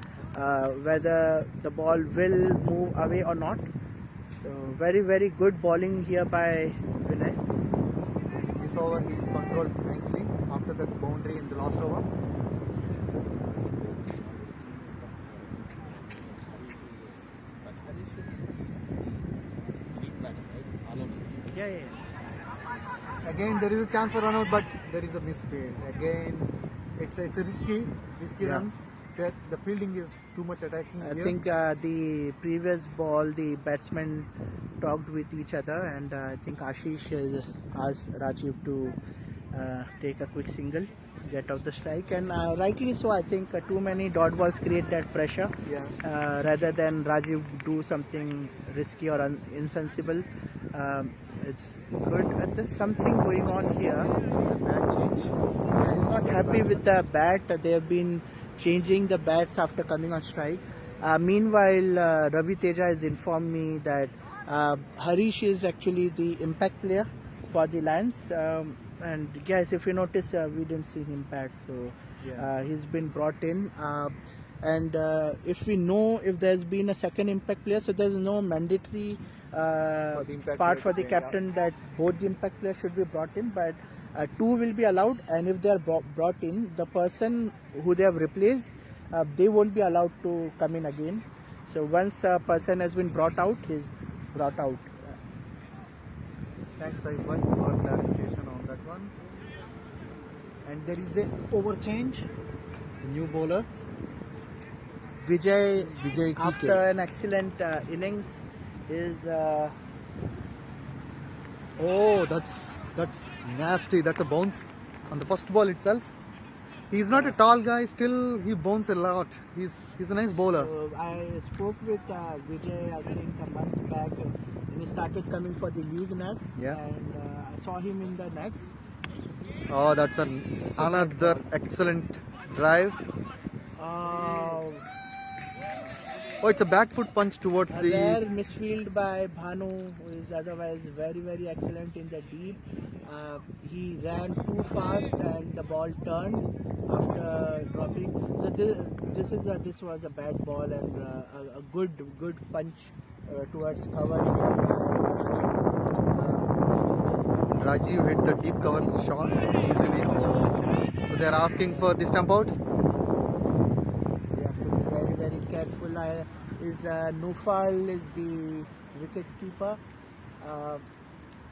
whether the ball will move away or not. So very good bowling here by Vinay. This over he is controlled nicely after that boundary in the last over. Yeah. Again, there is a chance for run out, but there is a misfield. Again, it's a risky Yeah. runs. That the fielding is too much attacking I here. think the previous ball, the batsmen talked with each other, and I think Ashish asked Rajiv to take a quick single, get out the strike, and rightly so. I think too many dot balls create that pressure. Rather than Rajiv do something risky or insensible. It's good. There's something going on here. Bad change. I'm not happy with the bat. They have been changing the bats after coming on strike. Meanwhile, Ravi Teja has informed me that Harish is actually the impact player for the Lions. And guys, if you notice, we didn't see him bat, so he's been brought in. And if we know if there's been a second impact player, so there's no mandatory the impact part player for to the play, yeah. captain that both the impact players should be brought in, but two will be allowed, and if they are brought in, the person who they have replaced, they won't be allowed to come in again. So once a person has been brought out, he's brought out. Thanks, Saifai, for clarification on that one. And there is a overchange. The new bowler. Vijay, Vijay TK. after an excellent innings, is Oh, that's nasty. That's a bounce on the first ball itself. He's not a tall guy. Still, he bounces a lot. He's a nice bowler. I spoke with Vijay, I think a month back, when he started coming for the league nets, Yeah. and I saw him in the nets. Oh, that's another excellent drive. Oh, it's a back foot punch towards A the. rare misfield by Bhanu, who is otherwise very excellent in the deep. He ran too fast and the ball turned after dropping. So this was a bad ball and a good punch towards covers here by Rajiv hit the deep cover shot easily. Oh, okay. So they're asking for the stump out. We have to be very careful. Nufal is the wicket keeper.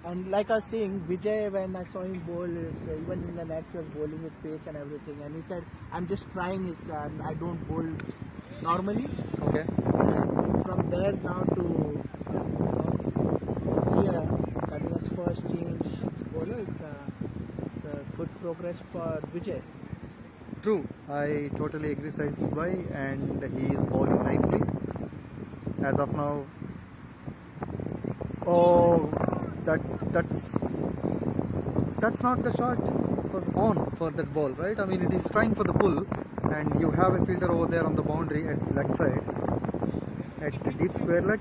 And like I was saying, Vijay, when I saw him bowl, even in the nets, he was bowling with pace and everything. And he said, I'm just trying this, I don't bowl normally. Okay. And from there now to here, coming as first change bowler, it's a good progress for Vijay. True. I totally agree, Saifai, and he is bowling nicely. As of now. Oh, that's not the shot was on for that ball, right? I mean, it is trying for the pull, and you have a fielder over there on the boundary at left side at the deep square leg.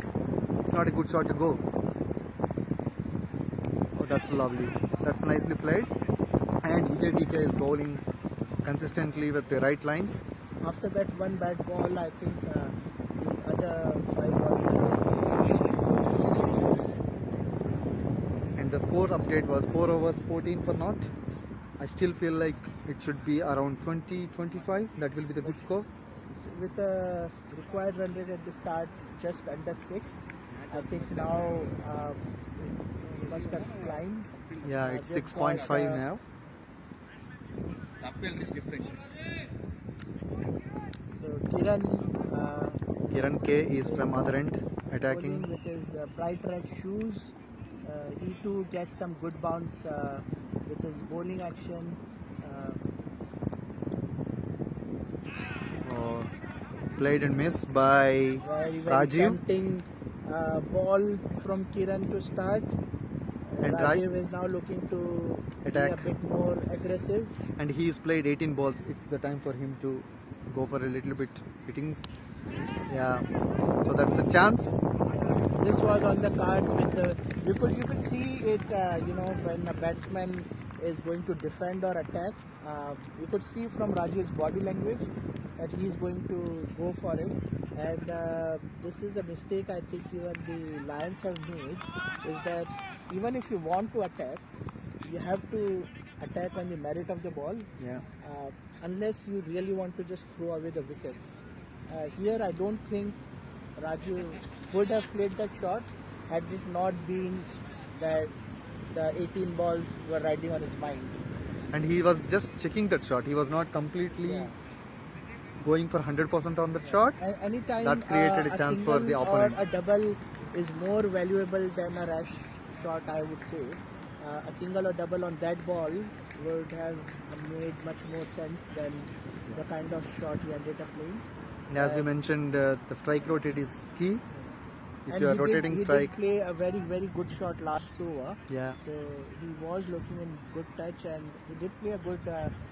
It's not a good shot to go. Oh, that's lovely. That's nicely played. And Vijay DK is bowling consistently with the right lines. After that one bad ball, I think the other 5 balls. And the score update was 4 overs 14 for naught. I still feel like it should be around 20-25. That will be the good score. With a required run rate at the start just under 6, I think now we must have climbed. Yeah, it's They've 6.5 got, now. Upfield is different. So Kiran Kiran K is from other end bowling attacking. with his bright red shoes. He too gets some good bounce with his bowling action. Oh, played and missed by Very Rajiv. tempting ball from Kiran to start. And Rajiv is now looking to Attack. be a bit more aggressive. And he's played 18 balls. It's the time for him to go for a little bit hitting. Yeah, so that's a chance. This was on the cards with the you could see it when a batsman is going to defend or attack, you could see from Rajiv's body language that he's going to go for it, and this is a mistake I think even the Lions have made, is that even if you want to attack, you have to attack on the merit of the ball, Yeah. unless you really want to just throw away the wicket. Here I don't think Raju would have played that shot had it not been that the 18 balls were riding on his mind. And he was just checking that shot. He was not completely going for 100% on that shot. Anytime That's created a chance for the opponents. Or a double is more valuable than a rash shot, I would say. A single or double on that ball would have made much more sense than the kind of shot he ended up playing. And as we mentioned, the strike rotate is key. If And you are he rotating did strike. play a very, very good shot last over. Yeah. So he was looking in good touch, and he did play a good.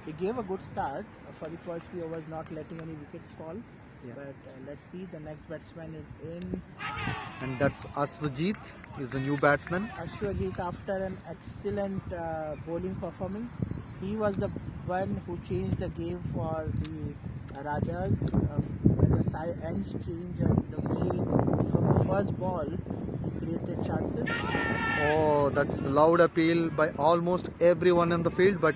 He gave a good start for the first few overs, not letting any wickets fall. Yeah. But let's see, the next batsman is in. And that's Aswajit, is the new batsman. Ashwajit, after an excellent bowling performance, he was the one who changed the game for the Rajas. When the side ends change and the way from the first ball he created chances. Oh, that's loud appeal by almost everyone in the field, but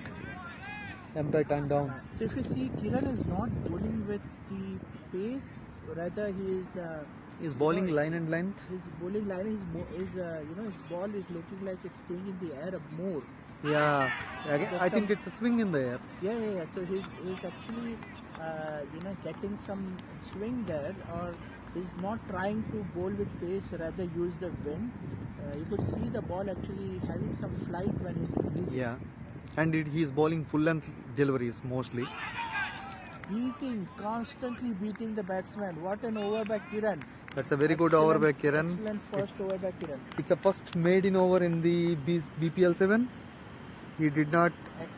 umpire timed down. So if you see, Kiran is not bowling with the pace, rather he is. He's bowling line and length. His bowling line his ball is looking like it's staying in the air more. Yeah, I think it's a swing in the air. Yeah. So he's actually getting some swing there, or he's not trying to bowl with pace, rather use the wind. You could see the ball actually having some flight when he's releasing. Yeah, and he's bowling full length deliveries mostly. Constantly beating the batsman. What an over by Kiran. That's a very good over by Kiran. Excellent first over by Kiran. It's a first maiden over in the BPL-7. He did not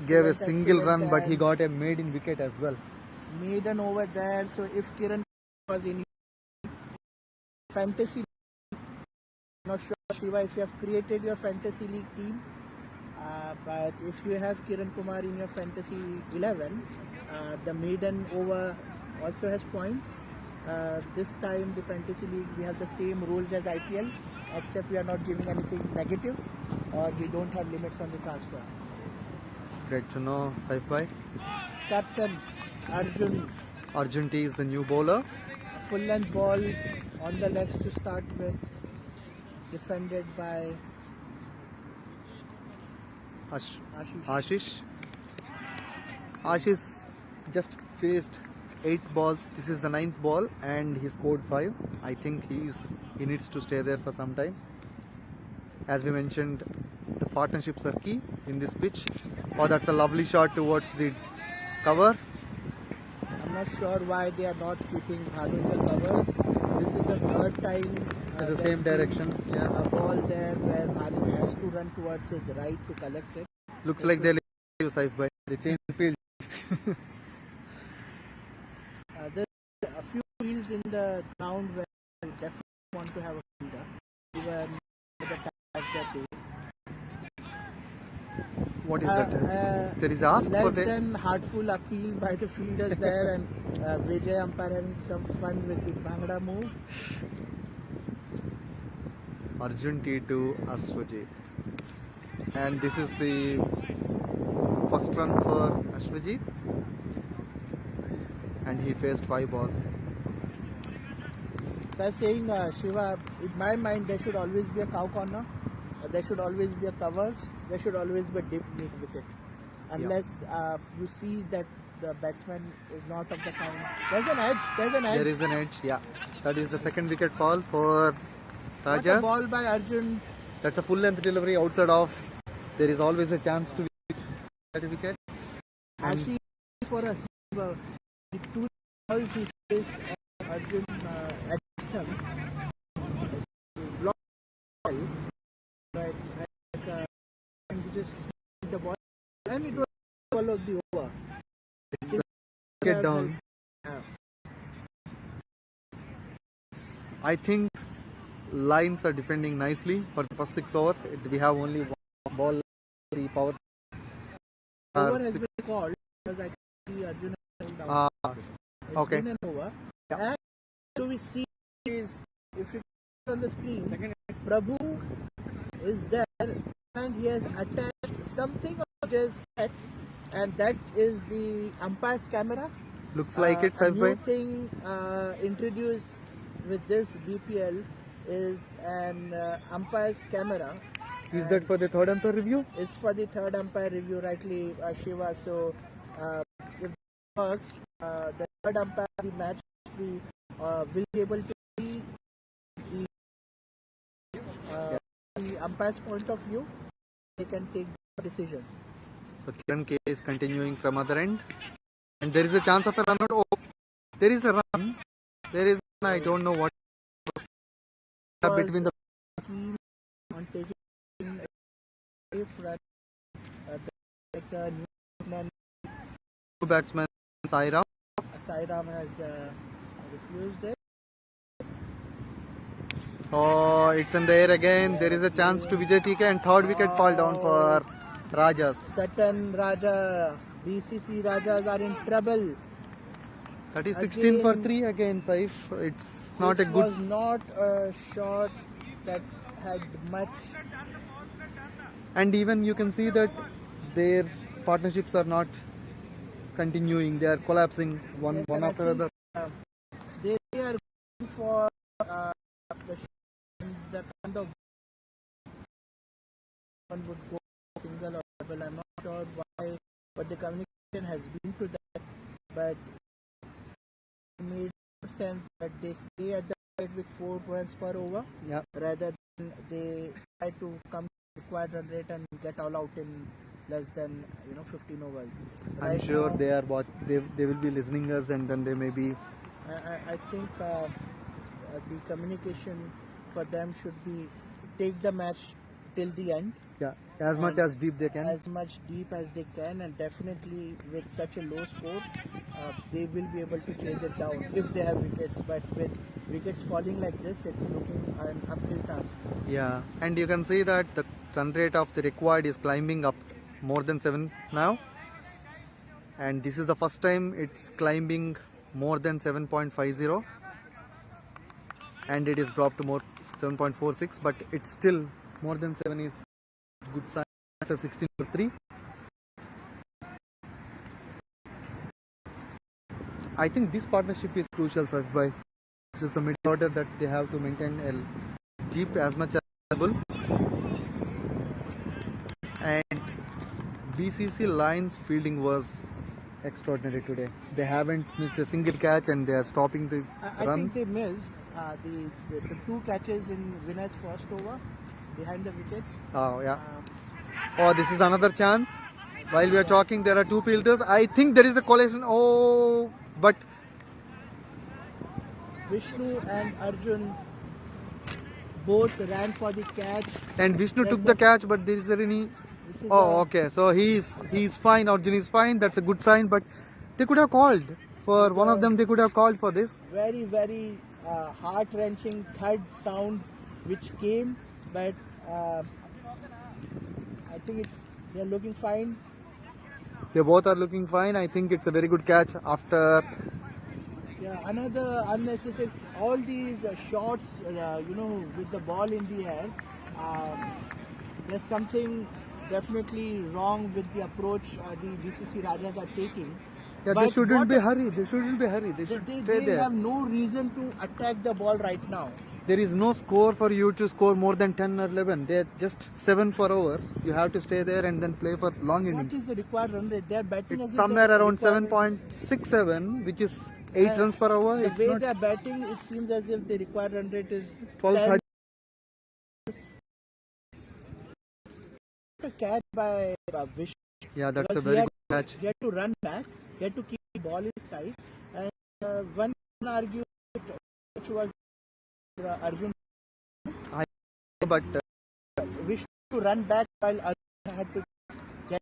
give a single run, but he got a maiden wicket as well. Maiden over there. So if Kiran was in fantasy, not sure Shiva if you have created your fantasy league team, but if you have Kiran Kumar in your fantasy 11, the maiden over also has points. This time the fantasy league, we have the same rules as IPL, except we are not giving anything negative, or we don't have limits on the transfer. Great to know, Saif Bhai. Captain Arjun. Arjun T is the new bowler. A full length ball on the legs to start with, defended by Ashish. Ashish just faced 8 balls. This is the 9th ball and he scored 5. I think he needs to stay there for some time. As we mentioned, the partnerships are key in this pitch. Oh, that's a lovely shot towards the cover. I'm not sure why they are not keeping Bhanu in the covers. This is the third time In the same direction. Yeah. a ball there where Bhanu has to run towards his right to collect it. Looks like they leave Saif Bhai. They change the field. There's a few fields in the ground where you definitely want to have a fielder. Even the tag that they What is that? There is ask for less the than heartful appeal by the fielders there, and Vijay umpire having some fun with the Bhangra move. Arjun T to Ashwajit. And this is the first run for Ashwajit. And he faced 5 balls. So I was saying, Shiva, in my mind, there should always be a cow corner. There should always be a covers. There should always be a deep mid wicket. Unless you see that the batsman is not of the kind. There's an edge. There is an edge, yeah. That is the second wicket fall for What a Rajas. ball by Arjun. That's a full length delivery outside off. There is always a chance to hit that wicket. Actually, for a the two balls he faced Arjun at distance blocked well, but and he just hit the ball, and it was all of the over. Get down. I think Lions are defending nicely for the first 6 overs. We have only one ball. The power. Over has been called because I see Arjun down. It's Okay. been an over. Yeah. And so we see is if you look on the screen, Prabhu is there and he has attached something on his head, and that is the umpire's camera. Looks like it's a new a thing introduced with this BPL is an umpire's camera. Is that for the third umpire review? It's for the third umpire review, rightly, Shiva. So if it works, the third umpire of the match will be able to see the umpire's point of view. They can take decisions. So Kiran K is continuing from other end, and there is a chance of a run out. Oh, there is a run. There is. I don't know what between the. Keen on taking a safe run, like a Newman. Two batsmen, Sairam. Sairam has refused it. Oh, it's in the air again. There is a chance to Vijay TK, and third wicket fall down for Rajas. Sutton Raja, BCC Rajas are in trouble. That is 16 for 3 again, Saif. It's not a This good. was not a shot that had much. And even you can see that their partnerships are not continuing. They are collapsing one Yes, one and I after think, another. They are going for the kind of one would go single or double. I'm not sure why, but the communication has been to that. But it made sense that they stay at the side with 4 runs per over, Yeah. rather than they try to come to required run rate and get all out in less than 15 overs. I'm Right sure now, they are they will be listening us, and then they may be. I think the communication for them should be take the match till the end, Yeah, as much as deep they can. as much deep as they can, and definitely with such a low score, they will be able to chase it down if they have wickets. But with wickets falling like this, it's looking an uphill task. Yeah, and you can see that the run rate of the required is climbing up more than 7 now, and this is the first time it's climbing more than 7.50, and it is dropped to more 7.46, but it's still more than 7 is good sign after 16 for 3. I think this partnership is crucial, Saif bhai. This is the mid order that they have to maintain a deep as much as possible. And BCC Lions fielding was extraordinary today. They haven't missed a single catch, and they are stopping the I run. think they missed the 2 catches in Vinay's first over behind the wicket. Oh yeah. Oh, this is another chance. While we are talking, there are 2 fielders. I think there is a collision. Oh, but Vishnu and Arjun both ran for the catch. and Vishnu took the catch, but there is any. This is Oh, okay. So he's fine. Arjun is fine. That's a good sign. But they could have called for one of them. They could have called for this. very, very heart-wrenching thud sound which came, but I think they're looking fine. They both are looking fine. I think it's a very good catch after. Yeah, another unnecessary. All these shots, with the ball in the air. There's something definitely wrong with the approach the BCC Rajas are taking. Yeah, they But shouldn't what- be hurried. They shouldn't be hurried. They should They stay there. have no reason to attack the ball right now. There is no score for you to score more than 10 or 11. They're just 7 for over. You have to stay there and then play for long What innings. is the required run rate? They are batting It's as if somewhere the around required- 7.67, which is 8 runs per hour. The It's way not they are batting, it seems as if the required run rate is 12, 10. 30. A catch by Vish. Yeah, that's a Because very he good catch. He had to run back. He had to keep the ball inside. One argued which was Arjun But wished to run back while Arjun had to get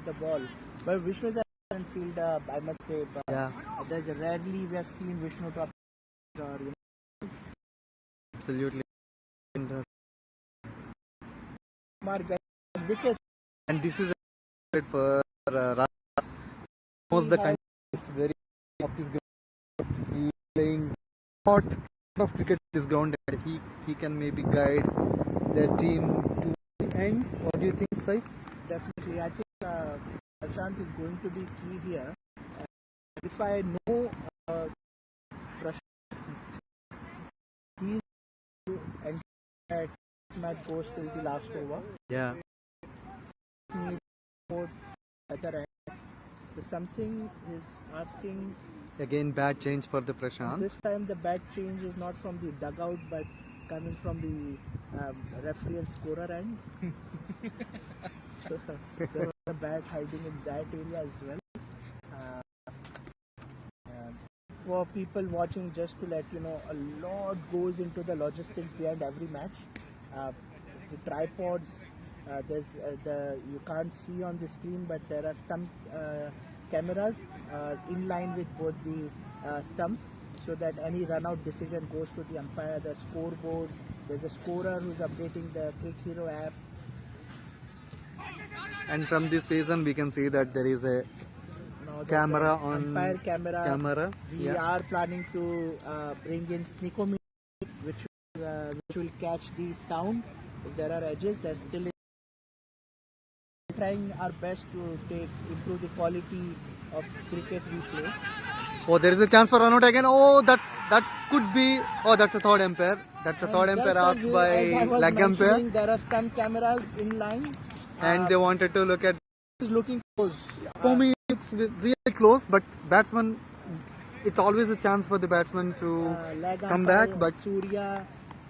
the ball. But Vishnu is a different fielder, I must say. But yeah, there's rarely we have seen Vishnu to or absolutely. And, wicket. and this is a good for Raj. Knows the country is very of this ground. He is playing lot of cricket in this ground, and he can maybe guide their team to the end. What do you think, Saif? Definitely, I think Prashant is going to be key here. If I know Prashant, he's and that match goes till the last over. Yeah. Need support at the end. There's something is asking. Again, bad change for the Prashant. This time the bad change is not from the dugout, but coming from the referee and scorer end. So there was a bad hiding in that area as well. For people watching, just to let you know, a lot goes into the logistics behind every match. The tripods, there's you can't see on the screen, but there are stump cameras in line with both the stumps, so that any run-out decision goes to the umpire. The scoreboards, there's a scorer who's updating the Crick Hero app. And from this season, we can see that there is a camera on umpire camera. We yeah. are planning to bring in Sneakometer, which will catch the sound. If there are edges, there's still trying our best to improve the quality of cricket we play. Oh, there is a chance for run out again. Oh, that could be. Oh, that's a third umpire. That's a third umpire asked by leg umpire. There are stump cameras in line, and they wanted to look at. Is looking close. For me, it's really close, but batsman, it's always a chance for the batsman to come back. But Surya,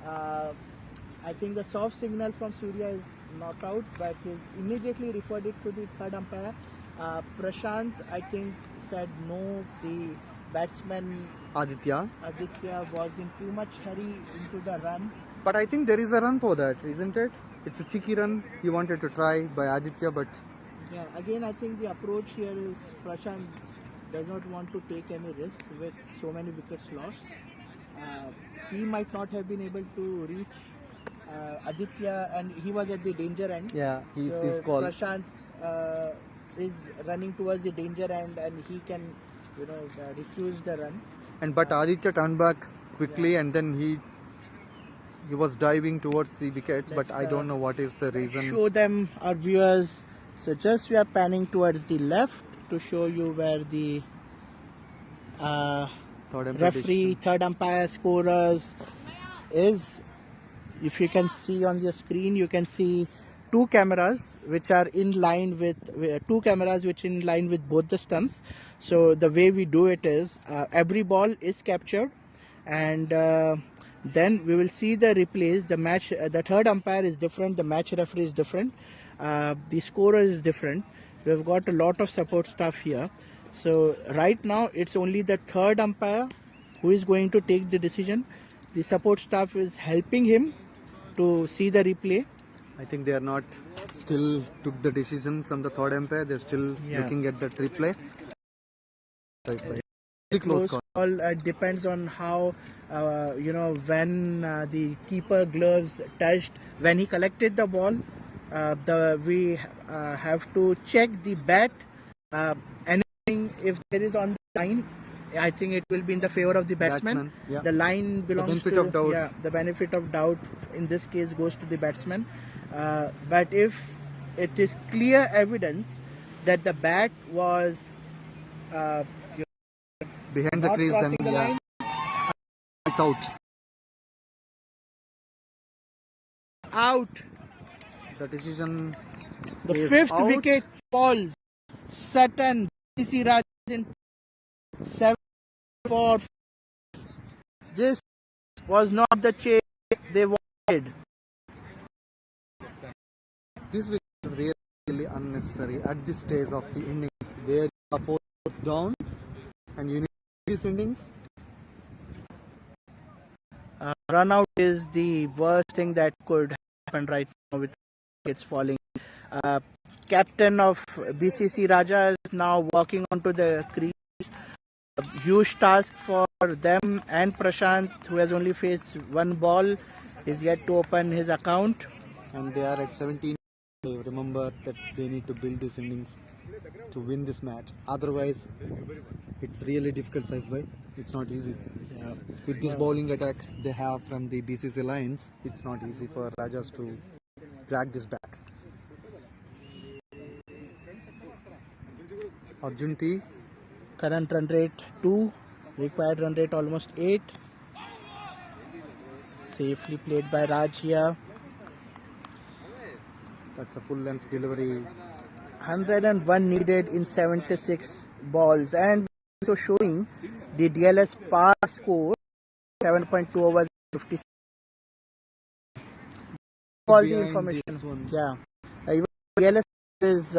I think the soft signal from Surya is not out, but he's immediately referred it to the third umpire. Prashant, I think, said no. The batsman Aditya was in too much hurry into the run. But I think there is a run for that, isn't it? It's a cheeky run he wanted to try by Aditya, but yeah, again, I think the approach here is Prashant does not want to take any risk with so many wickets lost. He might not have been able to reach Aditya, and he was at the danger end. Yeah, he's called. Prashant is running towards the danger end, and he can, refuse the run. But Aditya turned back quickly, and then he was diving towards the wickets. But I don't know what is the reason. Show them, our viewers. So just we are panning towards the left to show you where the referee, third umpire, scorers is. If you can see on your screen, you can see two cameras which are in line with both the stumps. So the way we do it is every ball is captured, and then we will see the replays. The match, the third umpire is different, the match referee is different, the scorer is different. We've got a lot of support staff here. So right now it's only the third umpire who is going to take the decision. The support staff is helping him to see the replay. I think they are not still took the decision from the third umpire. They're still looking at the replay. Close call. Depends on how when the keeper gloves touched, when he collected the ball. We have to check the bat. Anything if there is on the line, I think it will be in the favor of the batsman. Yeah. The line belongs the benefit of doubt. Yeah, the benefit of doubt in this case goes to the batsman. But if it is clear evidence that the bat was behind the crease, then line, it's out. Out. The decision. The fifth wicket falls. Sutton, BCC Raj in 7-4. This was not the chase they wanted. This wicket is really unnecessary at this stage of the innings, where you are 4 down and you need this innings? Run out is the worst thing that could happen right now with wickets falling. Captain of BCC Raja is now walking onto the crease. A huge task for them, and Prashant, who has only faced one ball, is yet to open his account. And they are at 17. Remember that they need to build these innings to win this match. Otherwise, it's really difficult, Saif. It's not easy. With this bowling attack they have from the BCC Lions, it's not easy for Rajas to drag this back. Arjun T. Current run rate 2, required run rate almost 8. Safely played by Raj here. That's a full length delivery. 101 needed in 76 balls, and also showing the DLS par score 7.2 overs 56. All the information. Yeah, even DLS is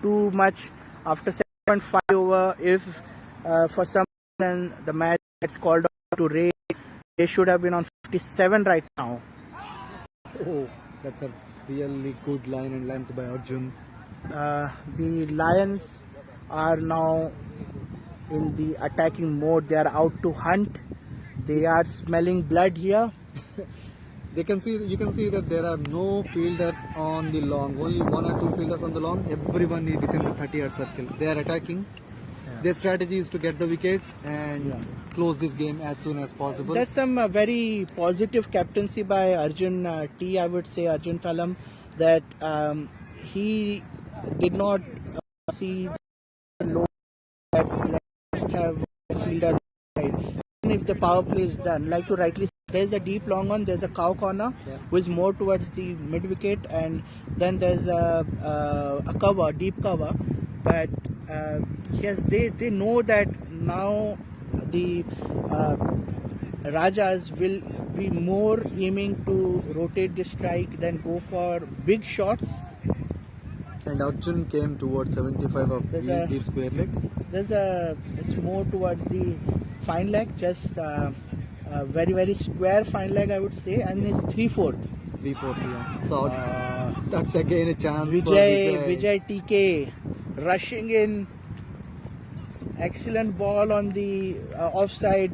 too much after 7.5 over. If for some reason the match gets called off to rain, they should have been on 57 right now. Oh, that's a really good line and length by Arjun. The Lions are now in the attacking mode. They are out to hunt. They are smelling blood here. You can see that there are no fielders on the long. Only 1 or 2 fielders on the long. Everyone is within the 30-yard circle. They are attacking. Yeah. Their strategy is to get the wickets and close this game as soon as possible. That's some very positive captaincy by Arjun T. I would say Arjun Thalam, that he did not see the low bats. Let's have fielders side. If the power play is done, like you rightly said, there's a deep long on, there's a cow corner, who is more towards the mid wicket, and then there's a cover, deep cover. But yes, they know that now the Rajas will be more aiming to rotate the strike than go for big shots. And Arjun came towards 75 of the deep square leg. It's more towards the fine leg, just very, very square fine leg, I would say, and it's 3/4. 3/4, yeah. So that's again a chance for Vijay TK rushing in. Excellent ball on the offside,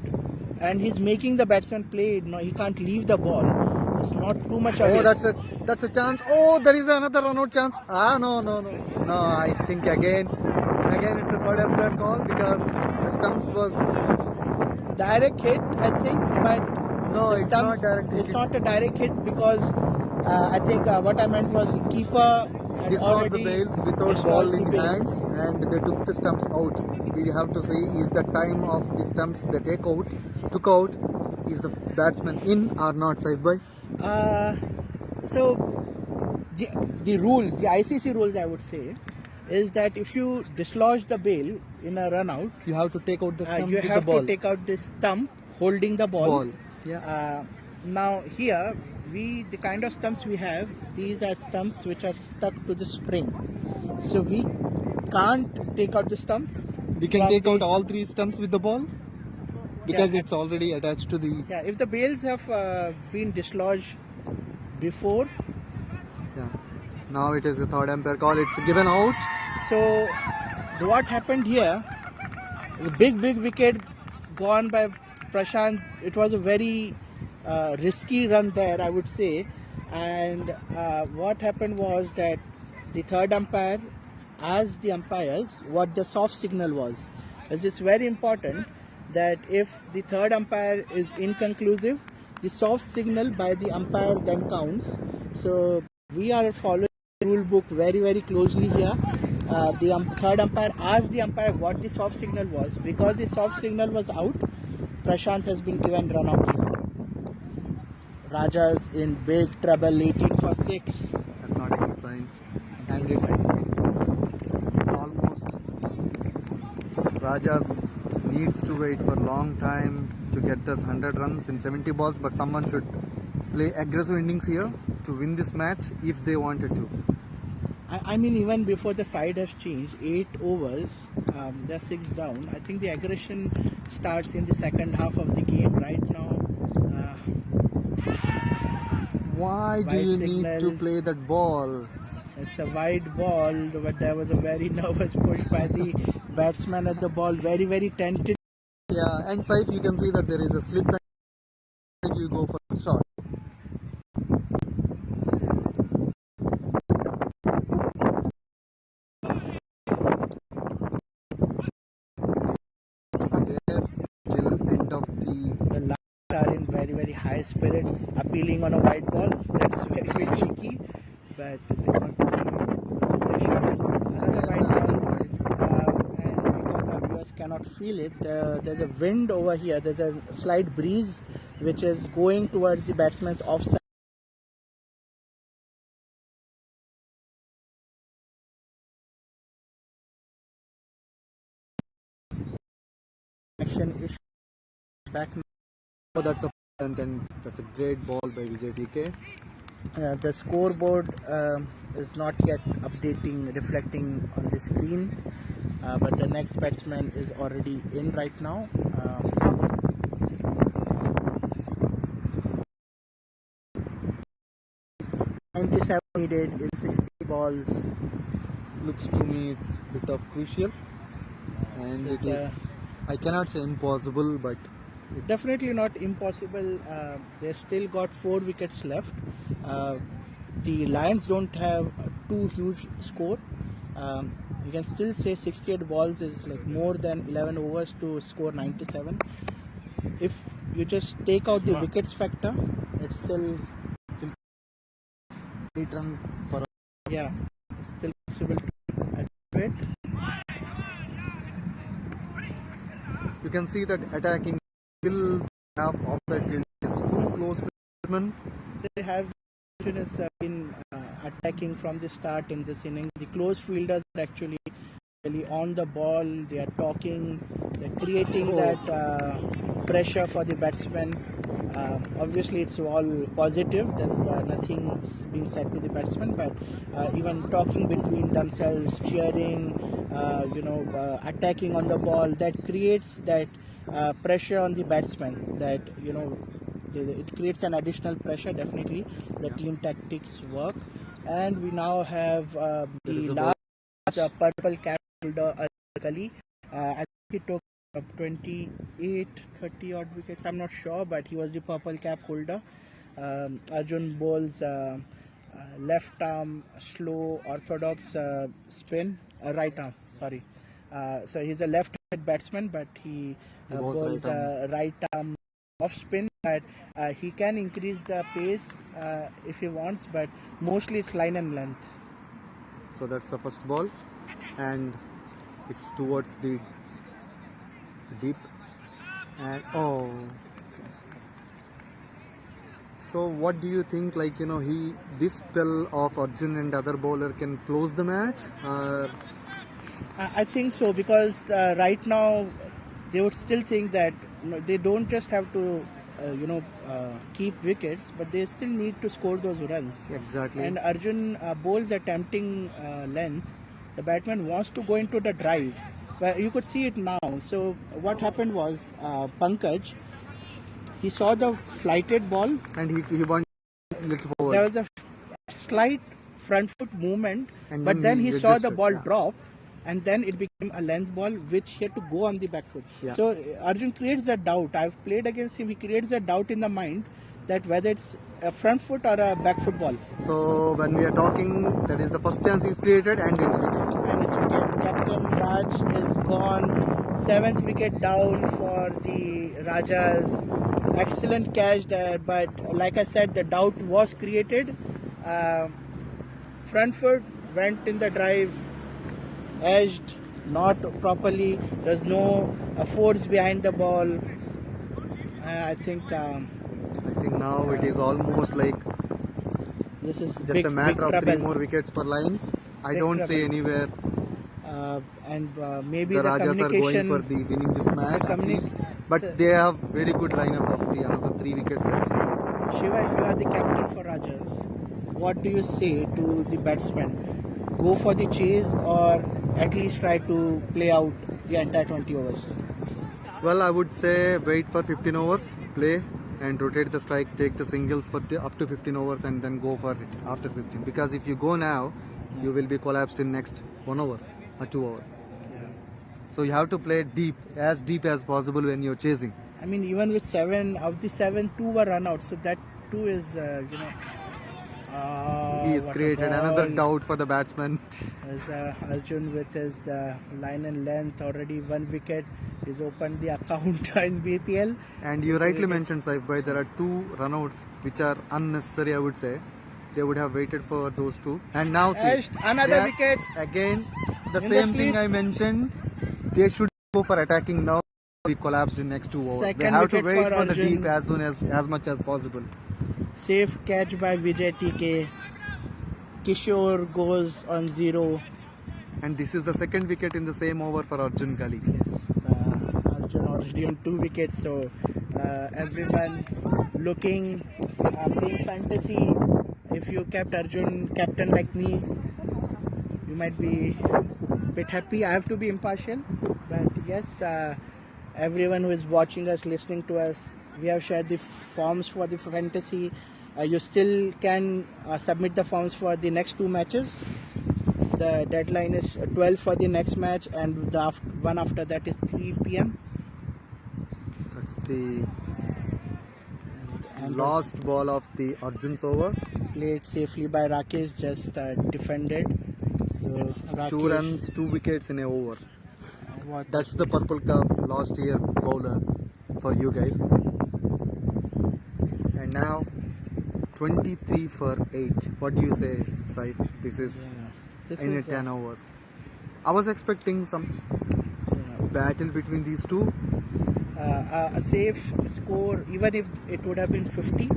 and he's making the batsman play. No, he can't leave the ball. It's not too much away. Oh, that's a chance. Oh, there is another run out chance. No. I think again it's a third umpire call because the stumps was direct hit, I think, but no, it's not direct hit. It's not a direct hit because I think what I meant was the keeper dislodged the bails without ball in hands, and they took the stumps out. We have to see, is the time of the stumps they took out, is the batsman in or not, Saif bhai? So the rules, the ICC rules, I would say, is that if you dislodge the bail in a run out, you have to take out the stump you with have the ball. to take out the stump holding the ball. Yeah. Now here, the kind of stumps we have, these are stumps which are stuck to the spring. So we can't take out the stump. We can take out all 3 stumps with the ball because it's already attached to the... Yeah, if the bails have been dislodged before. Yeah. Now it is a third umpire call. It's given out. So what happened here, the big wicket gone by Prashant. It was a very risky run there, I would say. And what happened was that the third umpire asked the umpires what the soft signal was. As it's very important that if the third umpire is inconclusive, the soft signal by the umpire then counts. So we are following the rule book very, very closely here. The third umpire asked the umpire what the soft signal was. Because the soft signal was out, Prashant has been given run out here. Rajas in big trouble, 18 for 6. That's not a good sign. And it's almost... Rajas needs to wait for a long time to get this 100 runs in 70 balls, but someone should play aggressive innings here to win this match if they wanted to. I mean, even before the side has changed, 8 overs, they're 6 down. I think the aggression starts in the second half of the game. Right now, Why do White you signal. need to play that ball? it's a wide ball, but there was a very nervous push by the batsman at the ball. Very, very tentative. Yeah, and Saif, you can see that there is a slip and you go for a shot. There till end of the The Lions are in very, very high spirits, appealing on a white ball. That's very, very cheeky, but they want to be pressure. Another white ball, and because our viewers cannot feel it, there's a wind over here. There's a slight breeze which is going towards the batsman's offside. Action is back now. oh, that's a and that's a great ball by Vijay TK. The scoreboard is not yet updating, reflecting on the screen, but the next batsman is already in right now. 97 needed in 60 balls. Looks to me it's a bit of crucial, and it It's is. I cannot say impossible, but it's definitely not impossible. They still got 4 wickets left. The Lions don't have too huge score. You can still say 68 balls is like more than 11 overs to score 97. If you just take out the wickets factor, it's still 8 run per. yeah, it's still possible to achieve it. You can see that attacking still half of that field is too close to the batsman. They have been attacking from the start in this innings. The close fielders actually really on the ball. They are talking. They're creating that pressure for the batsman. Obviously, it's all positive. There's nothing being said to the batsman, but even talking between themselves, cheering, attacking on the ball, that creates that pressure on the batsman. That it creates an additional pressure. Definitely, the team tactics work, and we now have the last purple cap holder Kali. I think he took 28, 30 odd wickets. I'm not sure, but he was the purple cap holder. Arjun bowls left arm slow orthodox spin, right arm. Sorry. So he's a left-handed batsman, but he bowls right arm off spin. But he can increase the pace if he wants, but mostly it's line and length. So that's the first ball, and it's towards the deep, and so what do you think, like this spell of Arjun and other bowler can close the match? I think so, because right now they would still think that they don't just have to keep wickets, but they still need to score those runs. Exactly. And Arjun bowls attempting length. The batsman wants to go into the drive. But you could see it now. So what happened was Pankaj, he saw the flighted ball, and he went a little forward. there was a slight front foot movement, And but then then he he saw the adjusted, ball yeah. drop, and then it became a length ball which he had to go on the back foot. Yeah. So Arjun creates that doubt. I've played against him. He creates that doubt in the mind that whether it's a front foot or a back foot ball. So when we are talking, that is the first chance he's created, and it's wicket. And it's wicket. Captain Raj is gone. 7th wicket down for the Rajas. Excellent catch there, but like I said, the doubt was created. Front foot went in the drive, edged not properly. There's no force behind the ball. I think Now it is almost like this is just big, a matter big of trouble. 3 more wickets for Lions. I Big don't see trouble. anywhere And maybe the the Rajas are going communication. for the winning this match, at least. the- But they have very good lineup of the another 3 wickets. Let's see. Shiva, if you are the captain for Rajas, what do you say to the batsman? go for the chase or at least try to play out the entire 20 overs? Well, I would say wait for 15 overs, play and rotate the strike, take the singles for up to 15 overs and then go for it after 15. Because if you go now, you will be collapsed in next 1 hour or 2 hours. So you have to play deep as possible when you're chasing. I mean, even with 7 of the 7, 2 were run out, so that 2 is He's what a created another ball. doubt for the batsman. As Arjun with his line and length, already 1 wicket, he's opened the account in BPL. And you rightly mentioned, Saif Bhai, there are 2 runouts which are unnecessary, I would say. They would have waited for those 2. And now see, Another they are- wicket. Again, the In same the thing I sleeps. mentioned. They should go for attacking now. We collapsed in next 2 overs. They Second have to wicket wait for for the Arjun. deep as much as possible. Safe catch by Vijay TK. Kishore goes on 0. And this is the second wicket in the same over for Arjun Gali. Yes, Arjun already on 2 wickets, so everyone looking, playing fantasy. If you kept Arjun captain like me, you might be a bit happy. I have to be impartial, but yes, everyone who is watching us, listening to us, we have shared the forms for the fantasy. You still can submit the forms for the next 2 matches. The deadline is 12 for the next match, and the one after that is 3 p.m. That's the And last ball of the Arjun's over. played safely by Rakesh, just defended. So Rakesh, 2 runs, 2 wickets in a over. what That's the Purple Cup last year bowler for you guys. And now 23 for 8. What do you say, Saif? This is this in is 10 overs. I was expecting some battle between these 2. a safe score. Even if it would have been 50,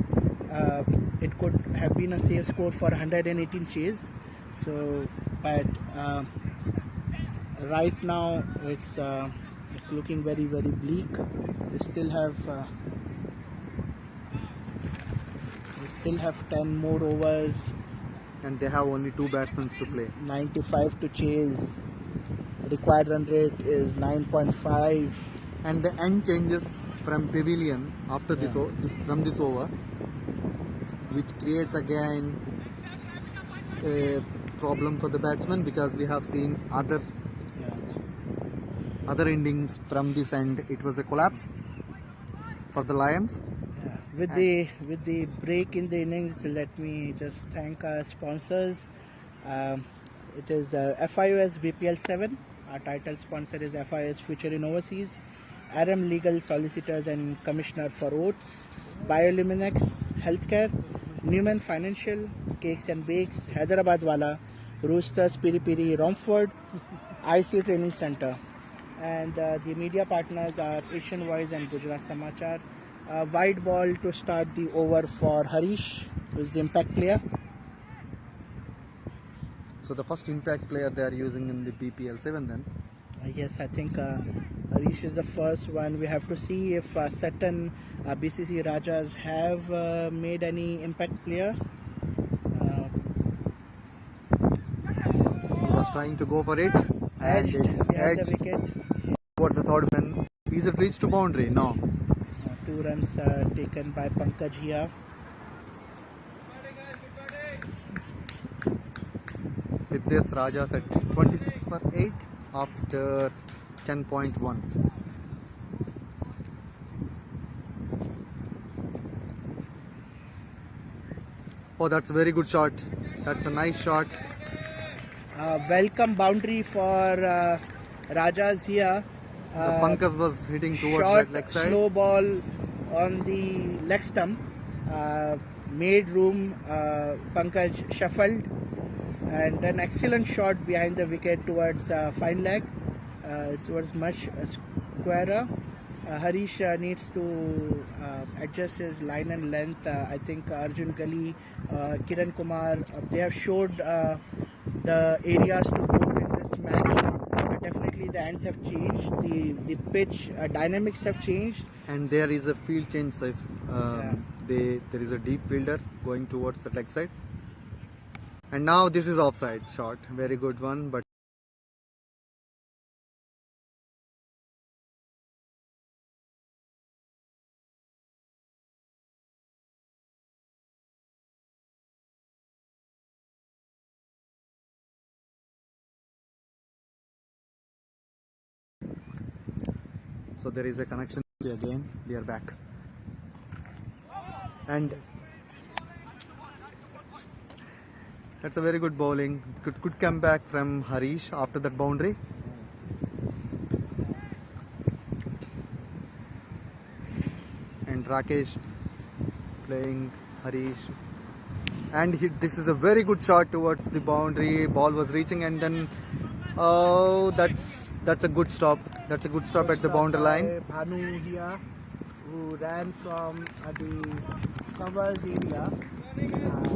it could have been a safe score for 118 chase. So, but right now it's looking very bleak. We still have 10 more overs, And they have only 2 batsmen to play. 95 to chase. Required run rate is 9.5. And the end changes from pavilion after this over, which creates again a problem for the batsman, because we have seen other endings from this end. It was a collapse for the Lions. With the break in the innings, let me just thank our sponsors. It is FIOS BPL-7. Our title sponsor is FIOS Future in Overseas. RM Legal Solicitors and Commissioner for Oaths. Bioluminex Healthcare. Newman Financial. Cakes and Bakes. Hyderabad Wala. Roosters Piri Piri Romford. IC Training Center. And the media partners are Asian Voice and Gujarat Samachar. Wide ball to start the over for Harish, who is the impact player. So the first impact player they are using in the BPL-7 then. Yes, I think Harish is the first one. We have to see if certain BCC Rajas have made any impact player. He was trying to go for it, and Edged, it's he has the edged wicket. towards the third man. Is it reached to boundary? No. 2 runs taken by Pankaj here. With this, Raja's at 26 for 8 after 10.1. Oh, that's a very good shot. That's a nice shot. Welcome boundary for Rajas here. The Pankaj was hitting towards Short, that leg side. slow ball on the leg stump. Made room. Pankaj shuffled, and an excellent shot behind the wicket towards fine leg. It was much squarer. Harish needs to adjust his line and length. I think Arjun Gali, Kiran Kumar, they have showed the areas to go in this match. Definitely the ends have changed. The pitch dynamics have changed. And there is a field change. So if, there is a deep fielder going towards the leg side. And now this is offside shot. Very good one, but so there is a connection again. We are back. And that's a very good bowling. Good comeback from Harish after that boundary. And Rakesh playing Harish. And this is a very good shot towards the boundary. Ball was reaching, and then oh, that's a good stop. That's a good stop at the boundary line. Bhanu here, who ran from the covers area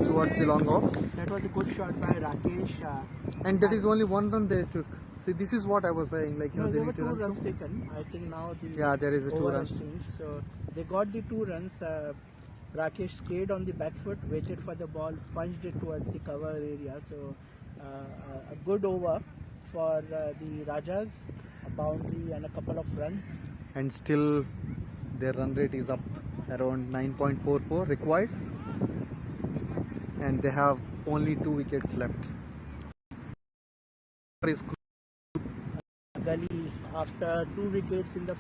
Towards the long off. That was a good shot by Rakesh. And that is only one run they took. See, this is what I was saying. Like, you know, there they were need to two run runs through. taken. I think now the Yeah, there is a 2 over runs. has changed. So they got the 2 runs. Rakesh stayed on the back foot, waited for the ball, punched it towards the cover area. So a good over for the Rajas, a boundary and a couple of runs. And still their run rate is up around 9.44 required. And they have only 2 wickets left. Gully after 2 wickets in the first.